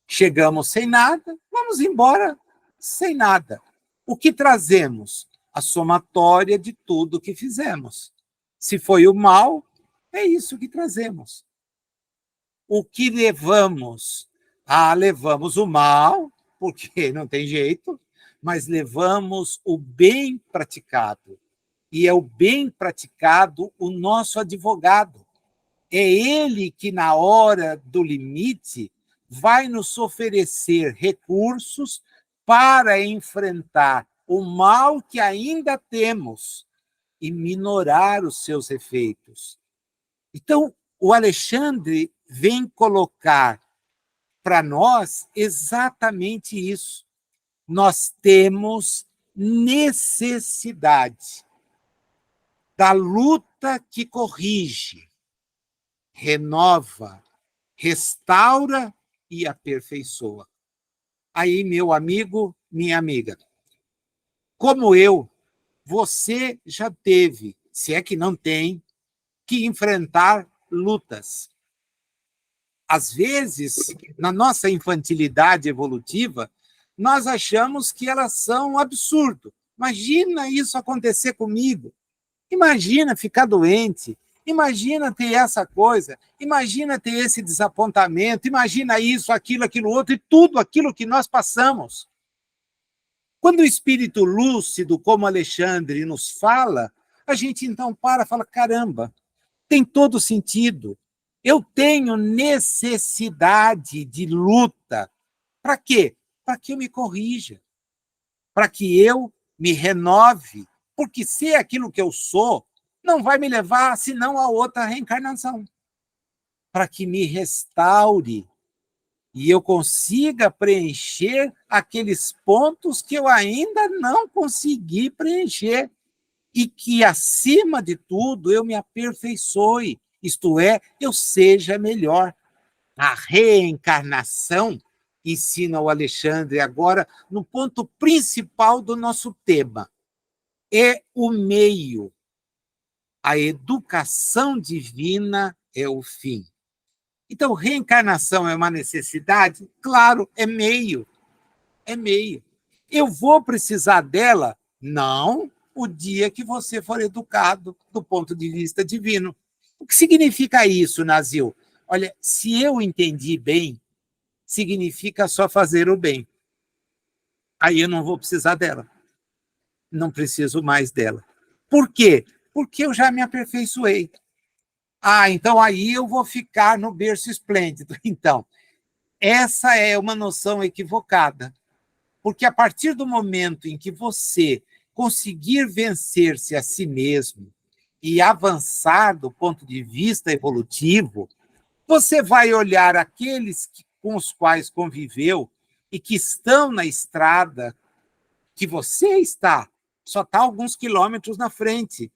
Chegamos sem nada, vamos embora sem nada. O que trazemos? A somatória de tudo que fizemos. Se foi o mal, é isso que trazemos. O que levamos? Levamos o mal, porque não tem jeito, mas levamos o bem praticado. E é o bem praticado o nosso advogado. É ele que, na hora do limite, vai nos oferecer recursos para enfrentar o mal que ainda temos e minorar os seus efeitos. Então, o Alexandre vem colocar para nós exatamente isso. Nós temos necessidade da luta que corrige, renova, restaura e aperfeiçoa. Aí, meu amigo, minha amiga, como eu, você já teve, se é que não tem, que enfrentar lutas. Às vezes, na nossa infantilidade evolutiva, nós achamos que elas são um absurdo. Imagina isso acontecer comigo. Imagina ficar doente. Imagina ter essa coisa. Imagina ter esse desapontamento. Imagina isso, aquilo outro e tudo aquilo que nós passamos. Quando o espírito lúcido, como Alexandre, nos fala, a gente então para e fala, caramba, tem todo sentido. Eu tenho necessidade de luta. Para quê? Para que eu me corrija. Para que eu me renove. Porque ser aquilo que eu sou não vai me levar senão a outra reencarnação. Para que me restaure e eu consiga preencher aqueles pontos que eu ainda não consegui preencher. E que, acima de tudo, eu me aperfeiçoe, isto é, eu seja melhor. A reencarnação, ensina o Alexandre agora, no ponto principal do nosso tema, é o meio. A educação divina é o fim. Então, reencarnação é uma necessidade? Claro, é meio. É meio. Eu vou precisar dela? Não. o dia que você for educado do ponto de vista divino. O que significa isso, Nazil? Olha, se eu entendi bem, significa só fazer o bem. Aí eu não vou precisar dela. Não preciso mais dela. Por quê? Porque eu já me aperfeiçoei. Então aí eu vou ficar no berço esplêndido. Então, essa é uma noção equivocada. Porque a partir do momento em que você conseguir vencer-se a si mesmo e avançar do ponto de vista evolutivo, você vai olhar aqueles com os quais conviveu e que estão na estrada que você está, só está alguns quilômetros na frente.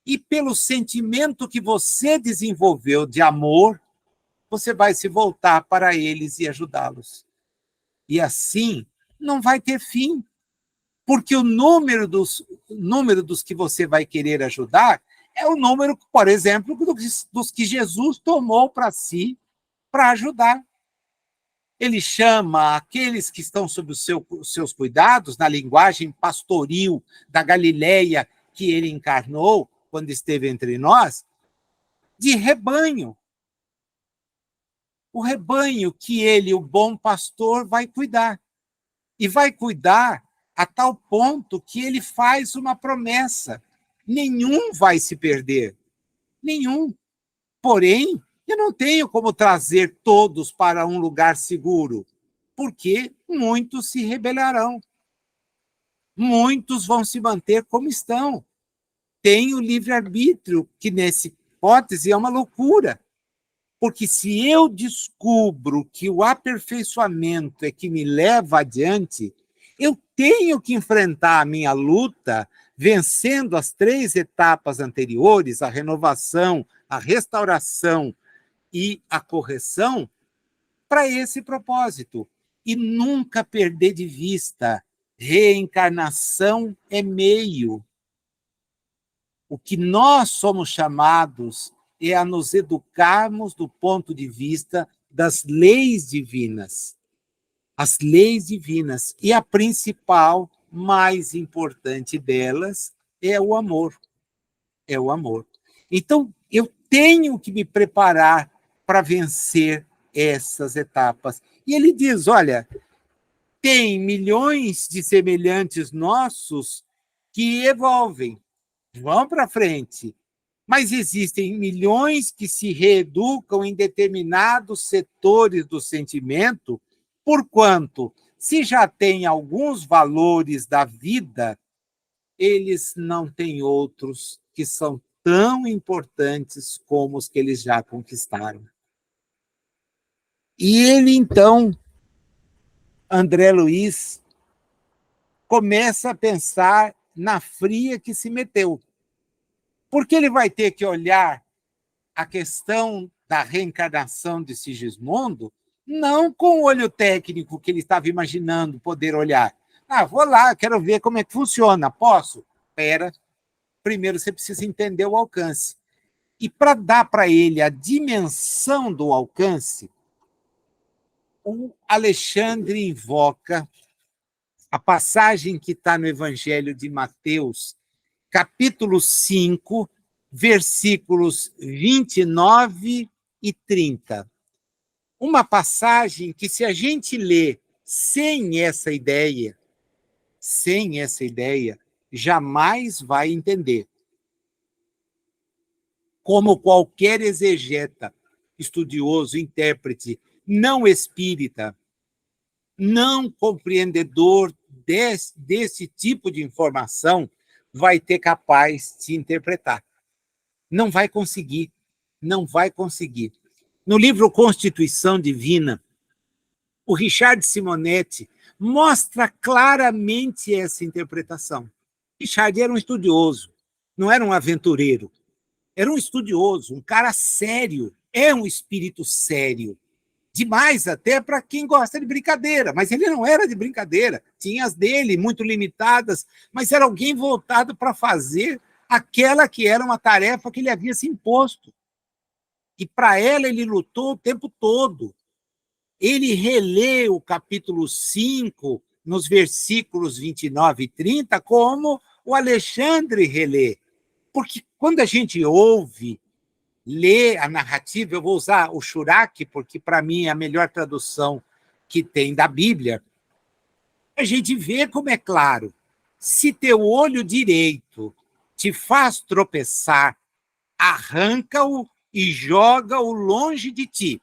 E pelo sentimento que você desenvolveu de amor, você vai se voltar para eles e ajudá-los. E assim, não vai ter fim, porque o número dos que você vai querer ajudar é o número, por exemplo, dos que Jesus tomou para si para ajudar. Ele chama aqueles que estão sob os seus cuidados, na linguagem pastoril da Galileia que ele encarnou quando esteve entre nós, de rebanho. O rebanho que ele, o bom pastor, vai cuidar. E vai cuidar a tal ponto que ele faz uma promessa. Nenhum vai se perder. Nenhum. Porém, eu não tenho como trazer todos para um lugar seguro, porque muitos se rebelarão. Muitos vão se manter como estão. Tem o livre-arbítrio, que nessa hipótese é uma loucura. Porque se eu descubro que o aperfeiçoamento é que me leva adiante, eu tenho que enfrentar a minha luta vencendo as 3 etapas anteriores, a renovação, a restauração e a correção, para esse propósito. E nunca perder de vista, reencarnação é meio. O que nós somos chamados é a nos educarmos do ponto de vista das leis divinas. As leis divinas. E a principal, mais importante delas, é o amor. É o amor. Então, eu tenho que me preparar para vencer essas etapas. E ele diz, olha, tem milhões de semelhantes nossos que evolvem, vão para frente, mas existem milhões que se reeducam em determinados setores do sentimento, porquanto, se já têm alguns valores da vida, eles não têm outros que são tão importantes como os que eles já conquistaram. E ele, então, André Luiz, começa a pensar na fria que se meteu. Porque ele vai ter que olhar a questão da reencarnação de Sigismundo não com o olho técnico que ele estava imaginando poder olhar. Vou lá, quero ver como é que funciona. Posso? Espera. Primeiro você precisa entender o alcance. E para dar para ele a dimensão do alcance, o Alexandre invoca a passagem que está no Evangelho de Mateus, capítulo 5, versículos 29 e 30. Uma passagem que, se a gente lê sem essa ideia, jamais vai entender. Como qualquer exegeta, estudioso, intérprete, não espírita, não compreendedor desse tipo de informação, vai ter capaz de interpretar. Não vai conseguir. No livro Constituição Divina, o Richard Simonetti mostra claramente essa interpretação. Richard era um estudioso, não era um aventureiro. Era um estudioso, um cara sério, é um espírito sério. Demais até para quem gosta de brincadeira, mas ele não era de brincadeira, tinha as dele, muito limitadas, mas era alguém voltado para fazer aquela que era uma tarefa que ele havia se imposto. E para ela ele lutou o tempo todo. Ele relê o capítulo 5, nos versículos 29 e 30, como o Alexandre relê. Porque quando a gente ouve, lê a narrativa, eu vou usar o Shuraki, porque para mim é a melhor tradução que tem da Bíblia, a gente vê como é claro. Se teu olho direito te faz tropeçar, arranca-o e joga-o longe de ti.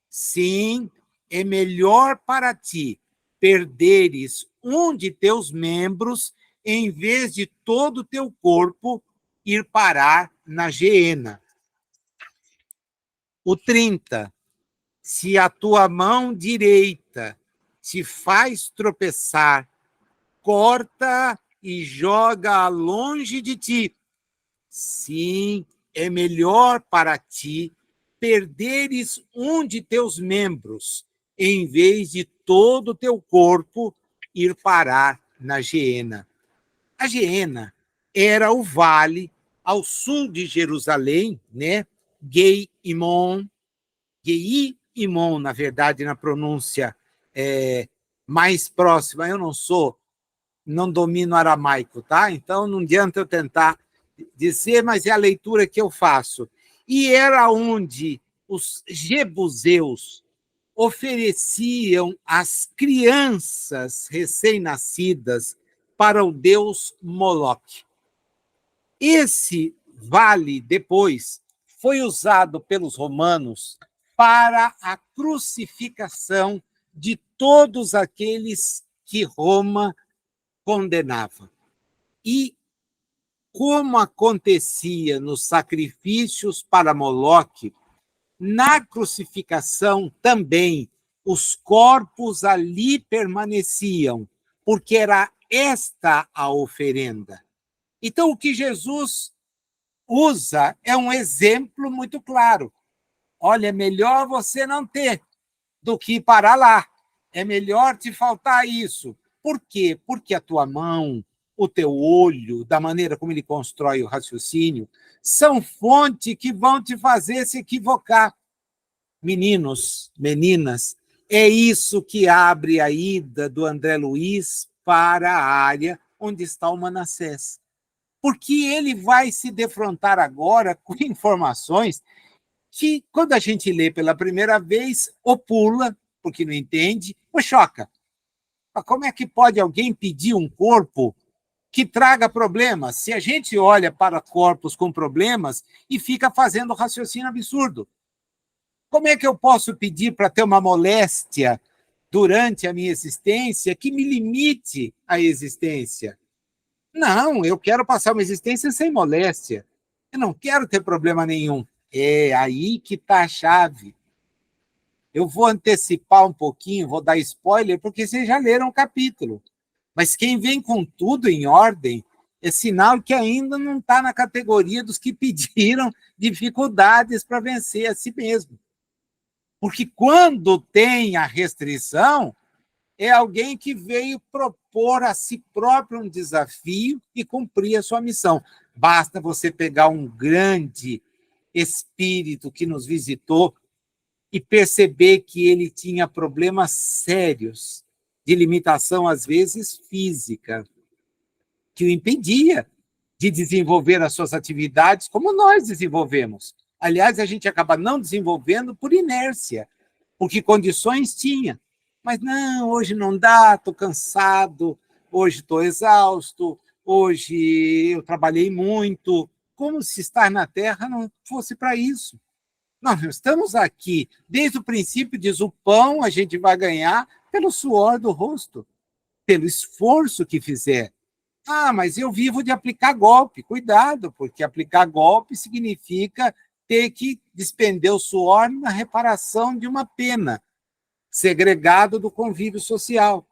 Sim, é melhor para ti perderes um de teus membros em vez de todo o teu corpo ir parar na geena. O 30. Se a tua mão direita te faz tropeçar, corta e joga longe de ti. Sim, é melhor para ti perderes um de teus membros, em vez de todo o teu corpo ir parar na geena. A geena era o vale ao sul de Jerusalém, né? Gei-Imon, Gei-Imon, na verdade, na pronúncia mais próxima. Eu não domino aramaico, tá? Então não adianta eu tentar dizer, mas é a leitura que eu faço. E era onde os jebuseus ofereciam as crianças recém-nascidas para o deus Moloque. Esse vale, depois, foi usado pelos romanos para a crucificação de todos aqueles que Roma condenava. E, como acontecia nos sacrifícios para Moloque, na crucificação também os corpos ali permaneciam, porque era esta a oferenda. Então, o que Jesus usa é um exemplo muito claro. Olha, é melhor você não ter do que ir para lá. É melhor te faltar isso. Por quê? Porque a tua mão, o teu olho, da maneira como ele constrói o raciocínio, são fonte que vão te fazer se equivocar. Meninos, meninas, é isso que abre a ida do André Luiz para a área onde está o Manassés. Porque ele vai se defrontar agora com informações que, quando a gente lê pela primeira vez, ou pula, porque não entende, ou choca. Como é que pode alguém pedir um corpo que traga problemas, se a gente olha para corpos com problemas e fica fazendo raciocínio absurdo? Como é que eu posso pedir para ter uma moléstia durante a minha existência que me limite a existência? Não, eu quero passar uma existência sem moléstia. Eu não quero ter problema nenhum. É aí que está a chave. Eu vou antecipar um pouquinho, vou dar spoiler, porque vocês já leram o capítulo. Mas quem vem com tudo em ordem é sinal que ainda não está na categoria dos que pediram dificuldades para vencer a si mesmo. Porque quando tem a restrição, é alguém que veio propor a si próprio um desafio e cumprir a sua missão. Basta você pegar um grande espírito que nos visitou e perceber que ele tinha problemas sérios, de limitação, às vezes, física, que o impedia de desenvolver as suas atividades como nós desenvolvemos. Aliás, a gente acaba não desenvolvendo por inércia, porque condições tinha. Mas não, hoje não dá, estou cansado, hoje estou exausto, hoje eu trabalhei muito, como se estar na Terra não fosse para isso. Nós estamos aqui, desde o princípio diz, o pão a gente vai ganhar pelo suor do rosto, pelo esforço que fizer. Ah, mas eu vivo de aplicar golpe. Cuidado, porque aplicar golpe significa ter que despender o suor na reparação de uma pena, segregado do convívio social,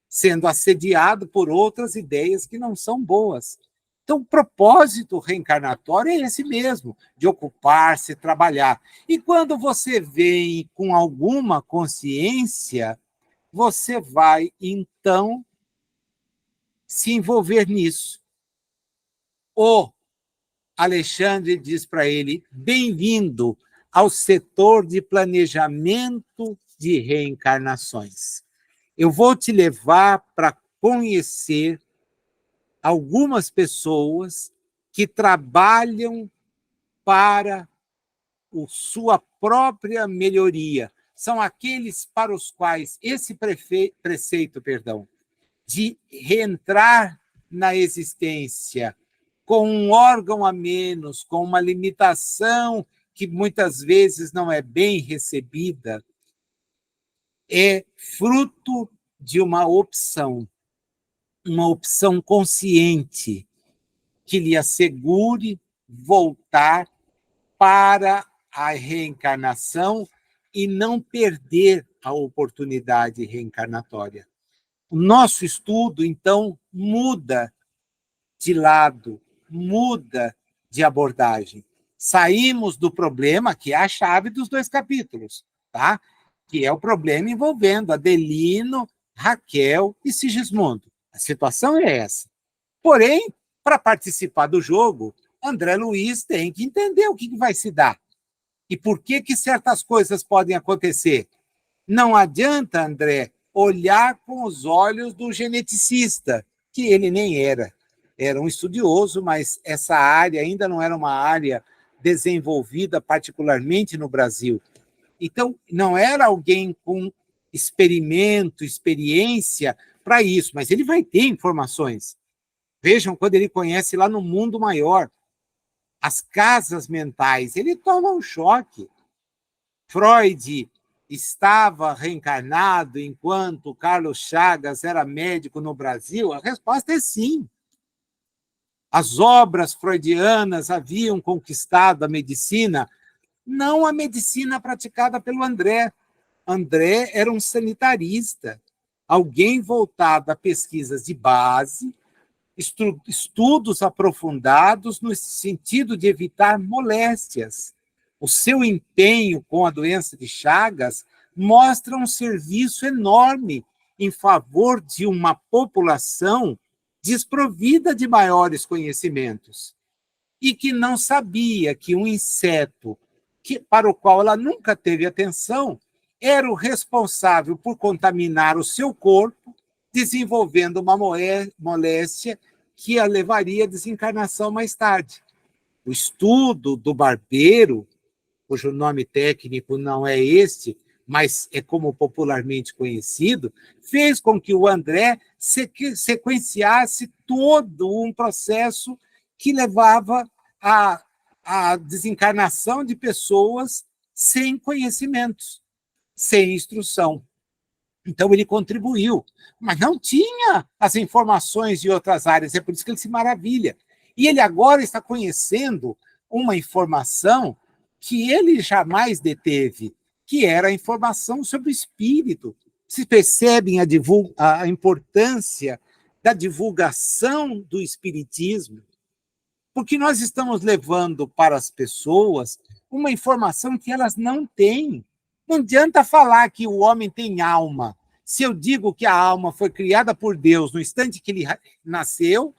sendo assediado por outras ideias que não são boas. Então, o propósito reencarnatório é esse mesmo, de ocupar-se, trabalhar. E quando você vem com alguma consciência, você vai, então, se envolver nisso. O Alexandre diz para ele, bem-vindo ao setor de planejamento de reencarnações. Eu vou te levar para conhecer algumas pessoas que trabalham para a sua própria melhoria. São aqueles para os quais esse preceito, de reentrar na existência com um órgão a menos, com uma limitação que muitas vezes não é bem recebida, é fruto de uma opção consciente que lhe assegure voltar para a reencarnação e não perder a oportunidade reencarnatória. O nosso estudo, então, muda de lado, muda de abordagem. Saímos do problema, que é a chave dos 2 capítulos, tá? Que é o problema envolvendo Adelino, Raquel e Sigismundo. A situação é essa. Porém, para participar do jogo, André Luiz tem que entender o que vai se dar e por que certas coisas podem acontecer. Não adianta, André, olhar com os olhos do geneticista, que ele nem era. Era um estudioso, mas essa área ainda não era uma área desenvolvida particularmente no Brasil. Então, não era alguém com experimento, experiência para isso, mas ele vai ter informações. Vejam, quando ele conhece lá no mundo maior, as casas mentais, ele toma um choque. Freud estava reencarnado enquanto Carlos Chagas era médico no Brasil? A resposta é sim. As obras freudianas haviam conquistado a medicina, não a medicina praticada pelo André. André era um sanitarista, alguém voltado a pesquisas de base, estudos aprofundados no sentido de evitar moléstias. O seu empenho com a doença de Chagas mostra um serviço enorme em favor de uma população desprovida de maiores conhecimentos e que não sabia que um inseto para o qual ela nunca teve atenção era o responsável por contaminar o seu corpo, desenvolvendo uma moléstia que a levaria à desencarnação mais tarde. O estudo do barbeiro, cujo nome técnico não é este, mas é como popularmente conhecido, fez com que o André sequenciasse todo um processo que levava à desencarnação de pessoas sem conhecimentos, sem instrução. Então, ele contribuiu, mas não tinha as informações de outras áreas, é por isso que ele se maravilha. E ele agora está conhecendo uma informação que ele jamais deteve, que era a informação sobre o espírito. Vocês percebem a importância da divulgação do espiritismo? Porque nós estamos levando para as pessoas uma informação que elas não têm. Não adianta falar que o homem tem alma. Se eu digo que a alma foi criada por Deus no instante que ele nasceu,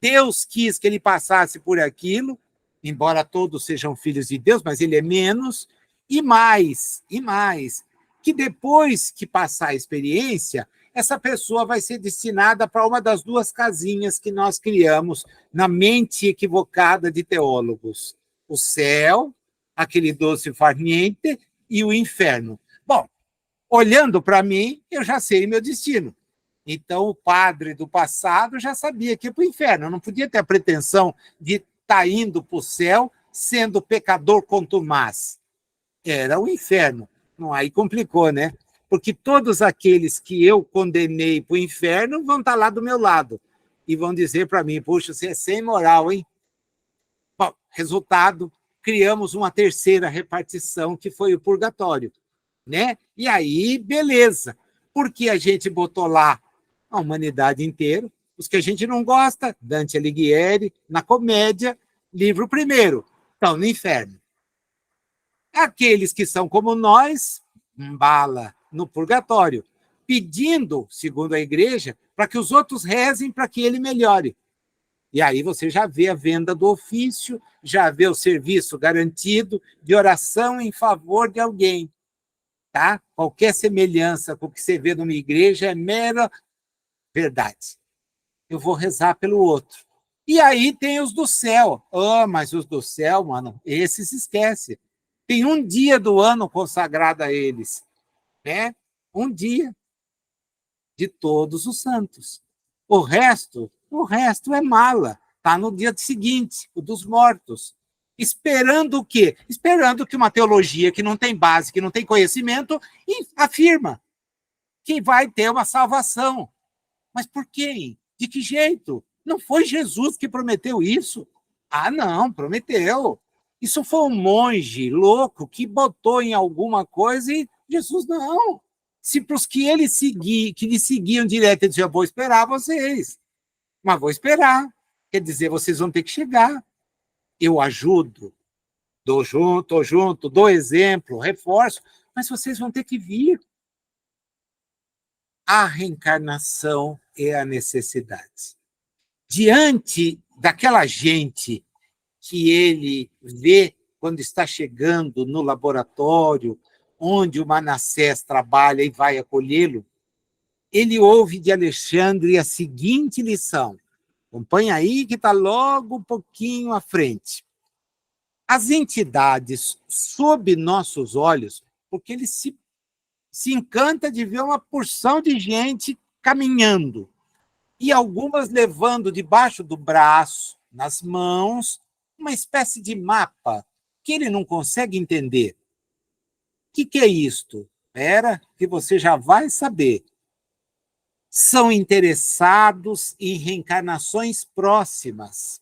Deus quis que ele passasse por aquilo, embora todos sejam filhos de Deus, mas ele é menos, e mais, que depois que passar a experiência, essa pessoa vai ser destinada para uma das 2 casinhas que nós criamos na mente equivocada de teólogos. O céu, aquele doce farniente, e o inferno. Bom, olhando para mim, eu já sei meu destino. Então, o padre do passado já sabia que ia para o inferno. Eu não podia ter a pretensão de estar indo para o céu sendo pecador contumaz. Era o inferno. Não, aí complicou, né? Porque todos aqueles que eu condenei para o inferno vão estar lá do meu lado e vão dizer para mim, puxa, você é sem moral, hein? Bom, resultado, criamos uma terceira repartição, que foi o purgatório, né? E aí, beleza. Porque a gente botou lá a humanidade inteira, os que a gente não gosta, Dante Alighieri, na comédia, livro primeiro, estão no inferno. Aqueles que são como nós, bala no purgatório, pedindo, segundo a igreja, para que os outros rezem para que ele melhore. E aí você já vê a venda do ofício, já vê o serviço garantido de oração em favor de alguém. Tá? Qualquer semelhança com o que você vê numa igreja é mera verdade. eu vou rezar pelo outro. E aí tem os do céu. Mas os do céu, mano, esses esquece. Tem um dia do ano consagrado a eles, né? Um dia de todos os santos. O resto é mala. Está no dia seguinte, o dos mortos. Esperando o quê? Esperando que uma teologia que não tem base, que não tem conhecimento, afirma que vai ter uma salvação. Mas por quê? De que jeito? Não foi Jesus que prometeu isso? Não, prometeu. Isso foi um monge louco que botou em alguma coisa e Jesus não. Se para os que lhe seguiam direto, ele dizia, vou esperar vocês. Mas vou esperar. Quer dizer, vocês vão ter que chegar. Eu ajudo, estou junto, dou exemplo, reforço, mas vocês vão ter que vir. A reencarnação é a necessidade. Diante daquela gente que ele vê quando está chegando no laboratório, onde o Manassés trabalha e vai acolhê-lo, ele ouve de Alexandre a seguinte lição. Acompanha aí que está logo um pouquinho à frente. As entidades sob nossos olhos, porque ele se encanta de ver uma porção de gente caminhando, e algumas levando debaixo do braço, nas mãos, uma espécie de mapa que ele não consegue entender. O que é isto? Espera, que você já vai saber. São interessados em reencarnações próximas.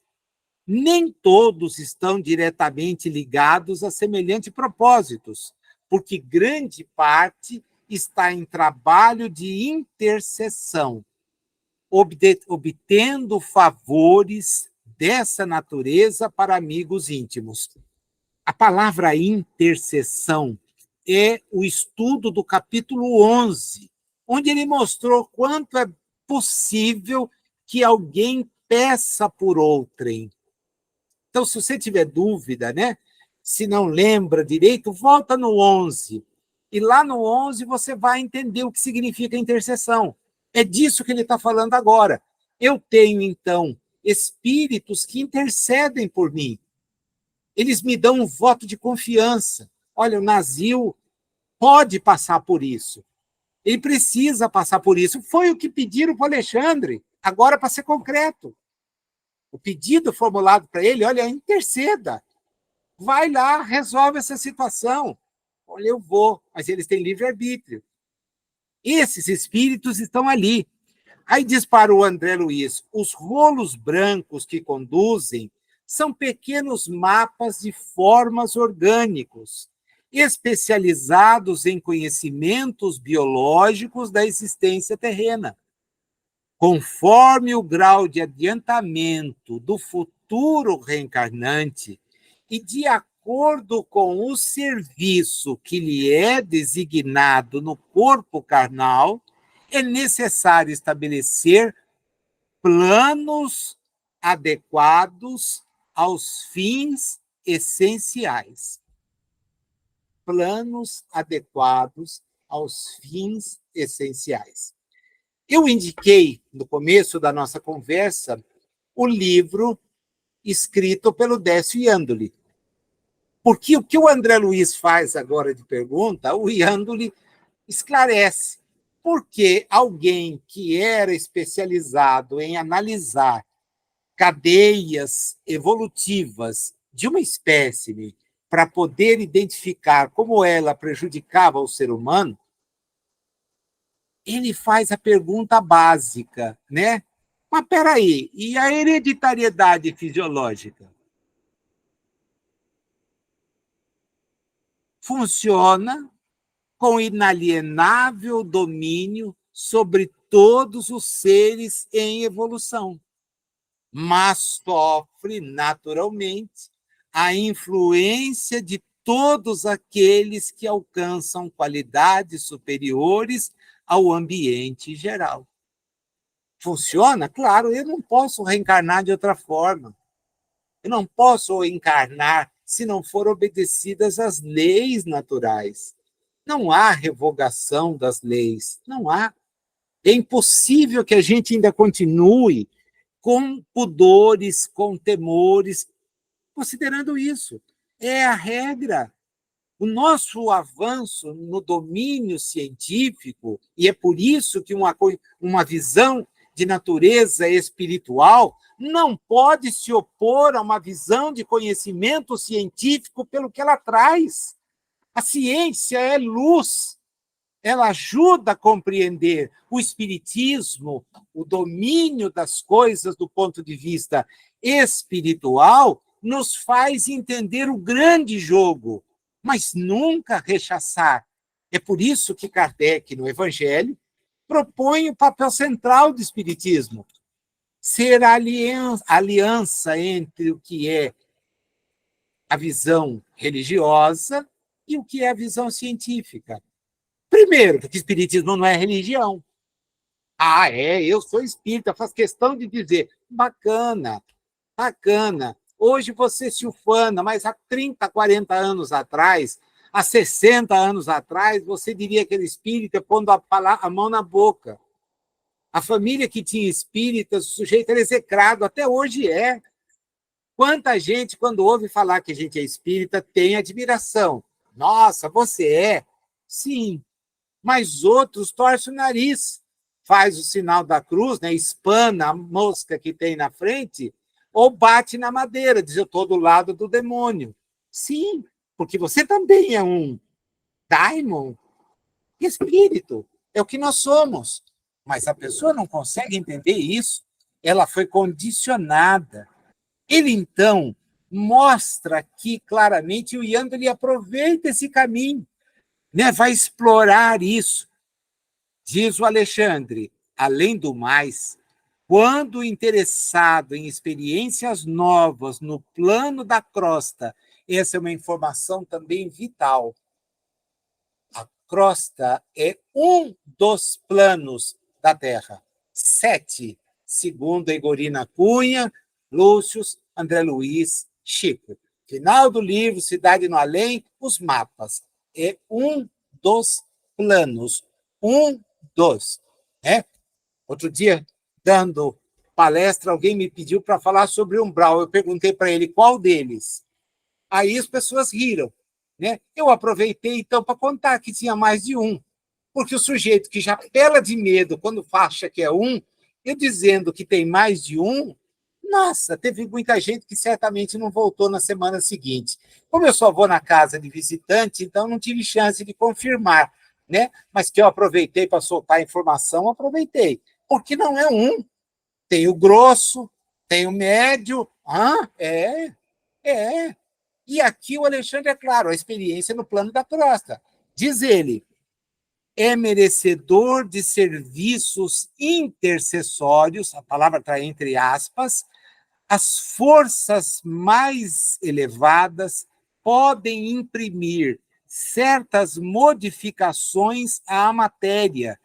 Nem todos estão diretamente ligados a semelhantes propósitos, porque grande parte está em trabalho de intercessão, obtendo favores dessa natureza para amigos íntimos. A palavra intercessão é o estudo do capítulo 11, onde ele mostrou quanto é possível que alguém peça por outrem. Então, se você tiver dúvida, né, se não lembra direito, volta no 11. E lá no 11 você vai entender o que significa intercessão. É disso que ele está falando agora. Eu tenho, então, espíritos que intercedem por mim. Eles me dão um voto de confiança. Olha, o Nazil pode passar por isso. Ele precisa passar por isso. Foi o que pediram para o Alexandre, agora para ser concreto. O pedido formulado para ele, olha, interceda. Vai lá, resolve essa situação. Olha, eu vou, mas eles têm livre-arbítrio. Esses espíritos estão ali. Aí diz para o André Luiz, os rolos brancos que conduzem são pequenos mapas de formas orgânicos, especializados em conhecimentos biológicos da existência terrena. Conforme o grau de adiantamento do futuro reencarnante e de acordo com o serviço que lhe é designado no corpo carnal, é necessário estabelecer planos adequados aos fins essenciais. Planos adequados aos fins essenciais. Eu indiquei, no começo da nossa conversa, o livro escrito pelo Décio Iandoli. Porque o que o André Luiz faz agora de pergunta, o Iandoli esclarece. Porque alguém que era especializado em analisar cadeias evolutivas de uma espécime para poder identificar como ela prejudicava o ser humano, ele faz a pergunta básica, né? Mas peraí, e a hereditariedade fisiológica? Funciona com inalienável domínio sobre todos os seres em evolução, mas sofre naturalmente a influência de todos aqueles que alcançam qualidades superiores ao ambiente geral. Funciona? Claro, eu não posso reencarnar de outra forma. Eu não posso encarnar se não for obedecidas as leis naturais. Não há revogação das leis, não há. É impossível que a gente ainda continue com pudores, com temores, considerando isso. É a regra. O nosso avanço no domínio científico, e é por isso que uma visão de natureza espiritual não pode se opor a uma visão de conhecimento científico pelo que ela traz. A ciência é luz, ela ajuda a compreender o espiritismo, o domínio das coisas do ponto de vista espiritual, nos faz entender o grande jogo, mas nunca rechaçar. É por isso que Kardec, no Evangelho, propõe o papel central do espiritismo, ser a aliança entre o que é a visão religiosa e o que é a visão científica. Primeiro, porque o espiritismo não é religião. Ah, eu sou espírita, faço questão de dizer, bacana, bacana. Hoje você se ufana, mas há 30, 40 anos atrás, há 60 anos atrás, você diria que era espírita pondo a mão na boca. A família que tinha espíritas, o sujeito era execrado, até hoje é. Quanta gente, quando ouve falar que a gente é espírita, tem admiração. Nossa, você é? Sim, mas outros torcem o nariz, faz o sinal da cruz, né, espana a mosca que tem na frente, ou bate na madeira, diz, eu estou do lado do demônio. Sim, porque você também é um daimon, espírito, é o que nós somos. Mas a pessoa não consegue entender isso, ela foi condicionada. Ele, então, mostra aqui claramente, o Yang ele aproveita esse caminho, né? Vai explorar isso. Diz o Alexandre, além do mais, quando interessado em experiências novas no plano da crosta, essa é uma informação também vital. A crosta é um dos planos da Terra. 7, segundo Egorina Cunha, Lúcio, André Luiz, Chico. Final do livro, Cidade no Além, os mapas. É um dos planos. Um dos. Né? Outro dia, dando palestra, alguém me pediu para falar sobre umbral. Eu perguntei para ele qual deles. Aí as pessoas riram. Né? Eu aproveitei, então, para contar que tinha mais de um. Porque o sujeito que já pela de medo quando acha que é um, eu dizendo que tem mais de um, nossa, teve muita gente que certamente não voltou na semana seguinte. Como eu só vou na casa de visitante, então não tive chance de confirmar, né? Mas que eu aproveitei para soltar a informação, aproveitei. Porque não é um. Tem o grosso, tem o médio. Ah, é. E aqui o Alexandre, é claro, a experiência no plano da crosta. Diz ele, é merecedor de serviços intercessórios, a palavra está entre aspas, as forças mais elevadas podem imprimir certas modificações à matéria,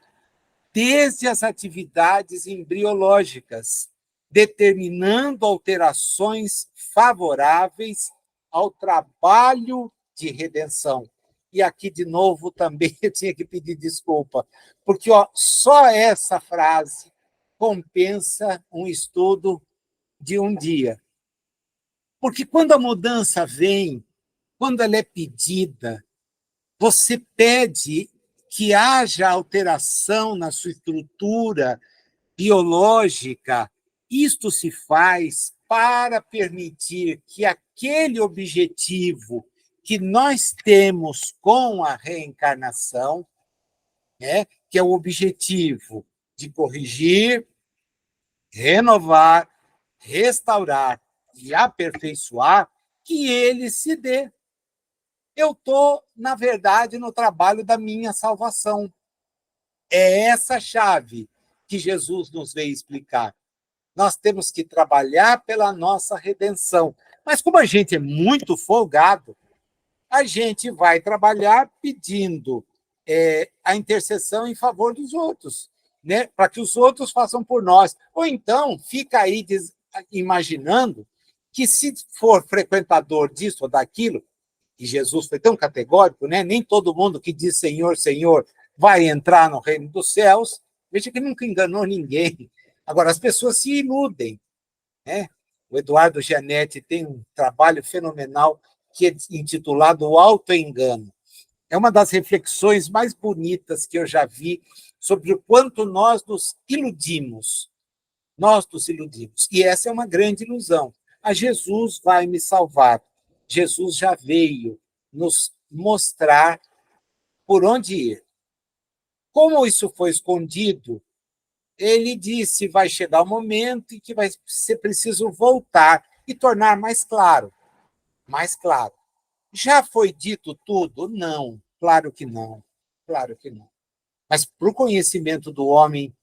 desde as atividades embriológicas, determinando alterações favoráveis ao trabalho de redenção. E aqui, de novo, também eu tinha que pedir desculpa, porque só essa frase compensa um estudo de um dia. Porque quando a mudança vem, quando ela é pedida, você pede que haja alteração na sua estrutura biológica. Isto se faz para permitir que aquele objetivo que nós temos com a reencarnação, né, que é o objetivo de corrigir, renovar, restaurar e aperfeiçoar, que ele se dê. Eu estou, na verdade, no trabalho da minha salvação. É essa chave que Jesus nos veio explicar. Nós temos que trabalhar pela nossa redenção. Mas como a gente é muito folgado, a gente vai trabalhar pedindo a intercessão em favor dos outros, né? Para que os outros façam por nós. Ou então, fica aí imaginando que se for frequentador disso ou daquilo, e Jesus foi tão categórico, né? Nem todo mundo que diz Senhor, Senhor vai entrar no reino dos céus. Veja que nunca enganou ninguém. Agora, as pessoas se iludem. né? O Eduardo Gianetti tem um trabalho fenomenal que é intitulado O Autoengano. É uma das reflexões mais bonitas que eu já vi sobre o quanto nós nos iludimos. Nós nos iludimos. E essa é uma grande ilusão. A Jesus vai me salvar. Jesus já veio nos mostrar por onde ir. Como isso foi escondido, ele disse: vai chegar o momento em que vai ser preciso voltar e tornar mais claro. Mais claro. Já foi dito tudo? Não, claro que não. Claro que não. Mas para o conhecimento do homem,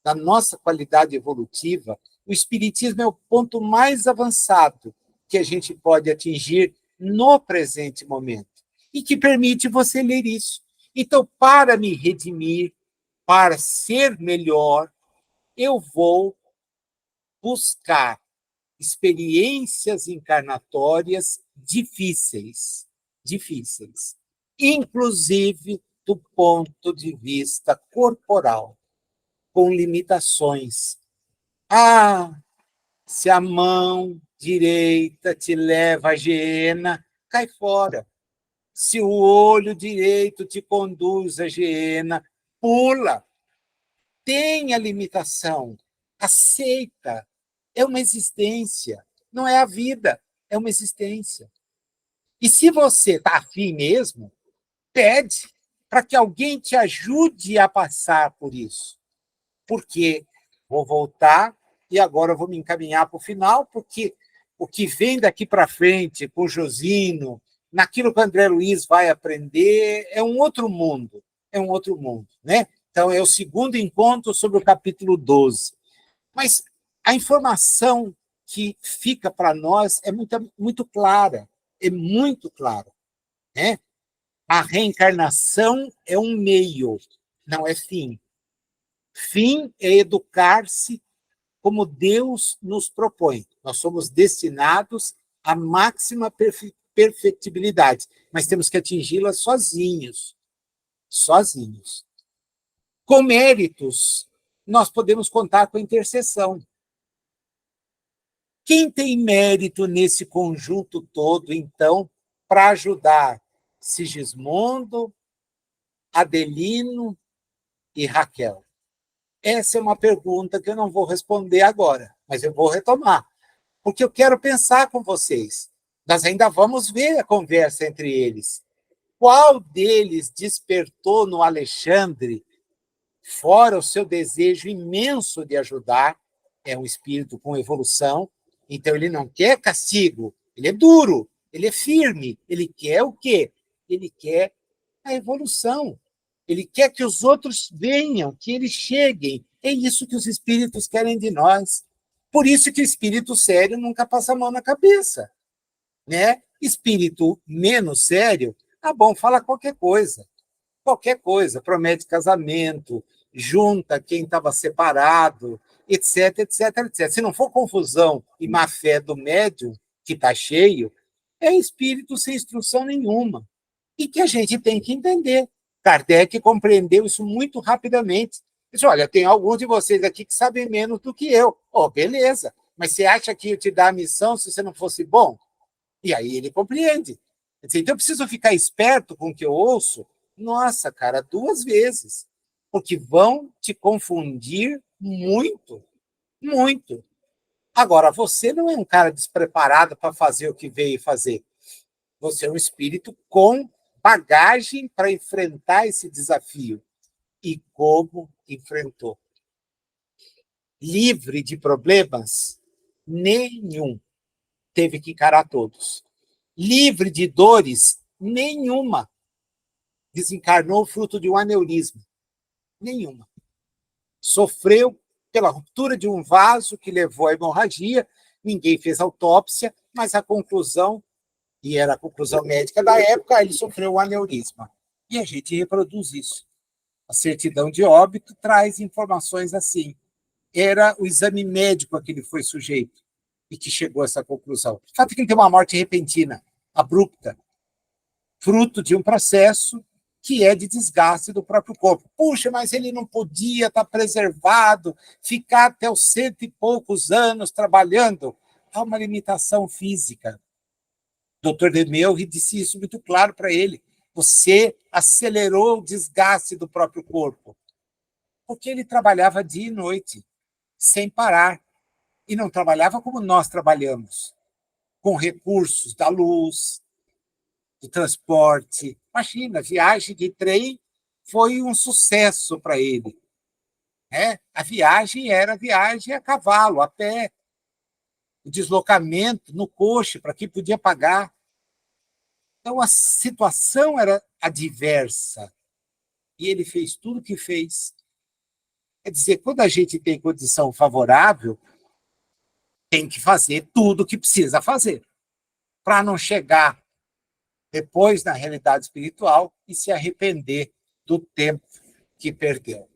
da nossa qualidade evolutiva, o Espiritismo é o ponto mais avançado que a gente pode atingir no presente momento e que permite você ler isso. Então, para me redimir, para ser melhor, eu vou buscar experiências encarnatórias difíceis, difíceis, inclusive do ponto de vista corporal, com limitações. Se a mão direita te leva à geena, cai fora. Se o olho direito te conduz à geena, pula. Tem a limitação, aceita. É uma existência, não é a vida, é uma existência. E se você está afim mesmo, pede para que alguém te ajude a passar por isso. Porque vou voltar e agora vou me encaminhar para o final, porque o que vem daqui para frente com o Josino, naquilo que o André Luiz vai aprender, é um outro mundo, né? Então, é o segundo encontro sobre o capítulo 12. Mas a informação que fica para nós é muito clara, é muito clara, né? A reencarnação é um meio, não é fim. Fim é educar-se como Deus nos propõe. Nós somos destinados à máxima perfectibilidade, mas temos que atingi-la sozinhos. Sozinhos. Com méritos, nós podemos contar com a intercessão. Quem tem mérito nesse conjunto todo, então, para ajudar Sigismundo, Adelino e Raquel? Essa é uma pergunta que eu não vou responder agora, mas eu vou retomar, porque eu quero pensar com vocês. Nós ainda vamos ver a conversa entre eles. Qual deles despertou no Alexandre, fora o seu desejo imenso de ajudar, é um espírito com evolução, então ele não quer castigo, ele é duro, ele é firme, ele quer o quê? Ele quer a evolução. Ele quer que os outros venham, que eles cheguem. É isso que os espíritos querem de nós. Por isso que o espírito sério nunca passa a mão na cabeça, né? Espírito menos sério, bom, fala qualquer coisa, promete casamento, junta quem estava separado, etc, etc, etc. Se não for confusão e má fé do médium, que está cheio, é espírito sem instrução nenhuma. E que a gente tem que entender. Kardec compreendeu isso muito rapidamente. Disse: olha, tem alguns de vocês aqui que sabem menos do que eu. Oh, beleza, mas você acha que eu te dar a missão se você não fosse bom? E aí ele compreende. Então eu preciso ficar esperto com o que eu ouço. Nossa, cara, 2 vezes. Porque vão te confundir muito, muito. Agora, você não é um cara despreparado para fazer o que veio fazer. Você é um espírito com bagagem para enfrentar esse desafio. E como enfrentou? Livre de problemas? Nenhum. Teve que encarar todos. Livre de dores? Nenhuma. Desencarnou fruto de um aneurisma? Nenhuma. Sofreu pela ruptura de um vaso que levou à hemorragia, ninguém fez autópsia, mas a conclusão, e era a conclusão médica da época, ele sofreu um aneurisma. E a gente reproduz isso. A certidão de óbito traz informações assim. Era o exame médico a que ele foi sujeito e que chegou a essa conclusão. O fato é que ele tem uma morte repentina, abrupta, fruto de um processo que é de desgaste do próprio corpo. Puxa, mas ele não podia estar preservado, ficar até os 100 e poucos anos trabalhando. Há uma limitação física. O Dr. Demelry disse isso muito claro para ele. Você acelerou o desgaste do próprio corpo. Porque ele trabalhava dia e noite, sem parar. E não trabalhava como nós trabalhamos, com recursos da luz, do transporte. Imagina, viagem de trem foi um sucesso para ele. A viagem era viagem a cavalo, a pé. O deslocamento no coche, para quem podia pagar. Então, a situação era adversa. E ele fez tudo o que fez. Quer dizer, quando a gente tem condição favorável, tem que fazer tudo o que precisa fazer, para não chegar depois na realidade espiritual e se arrepender do tempo que perdeu.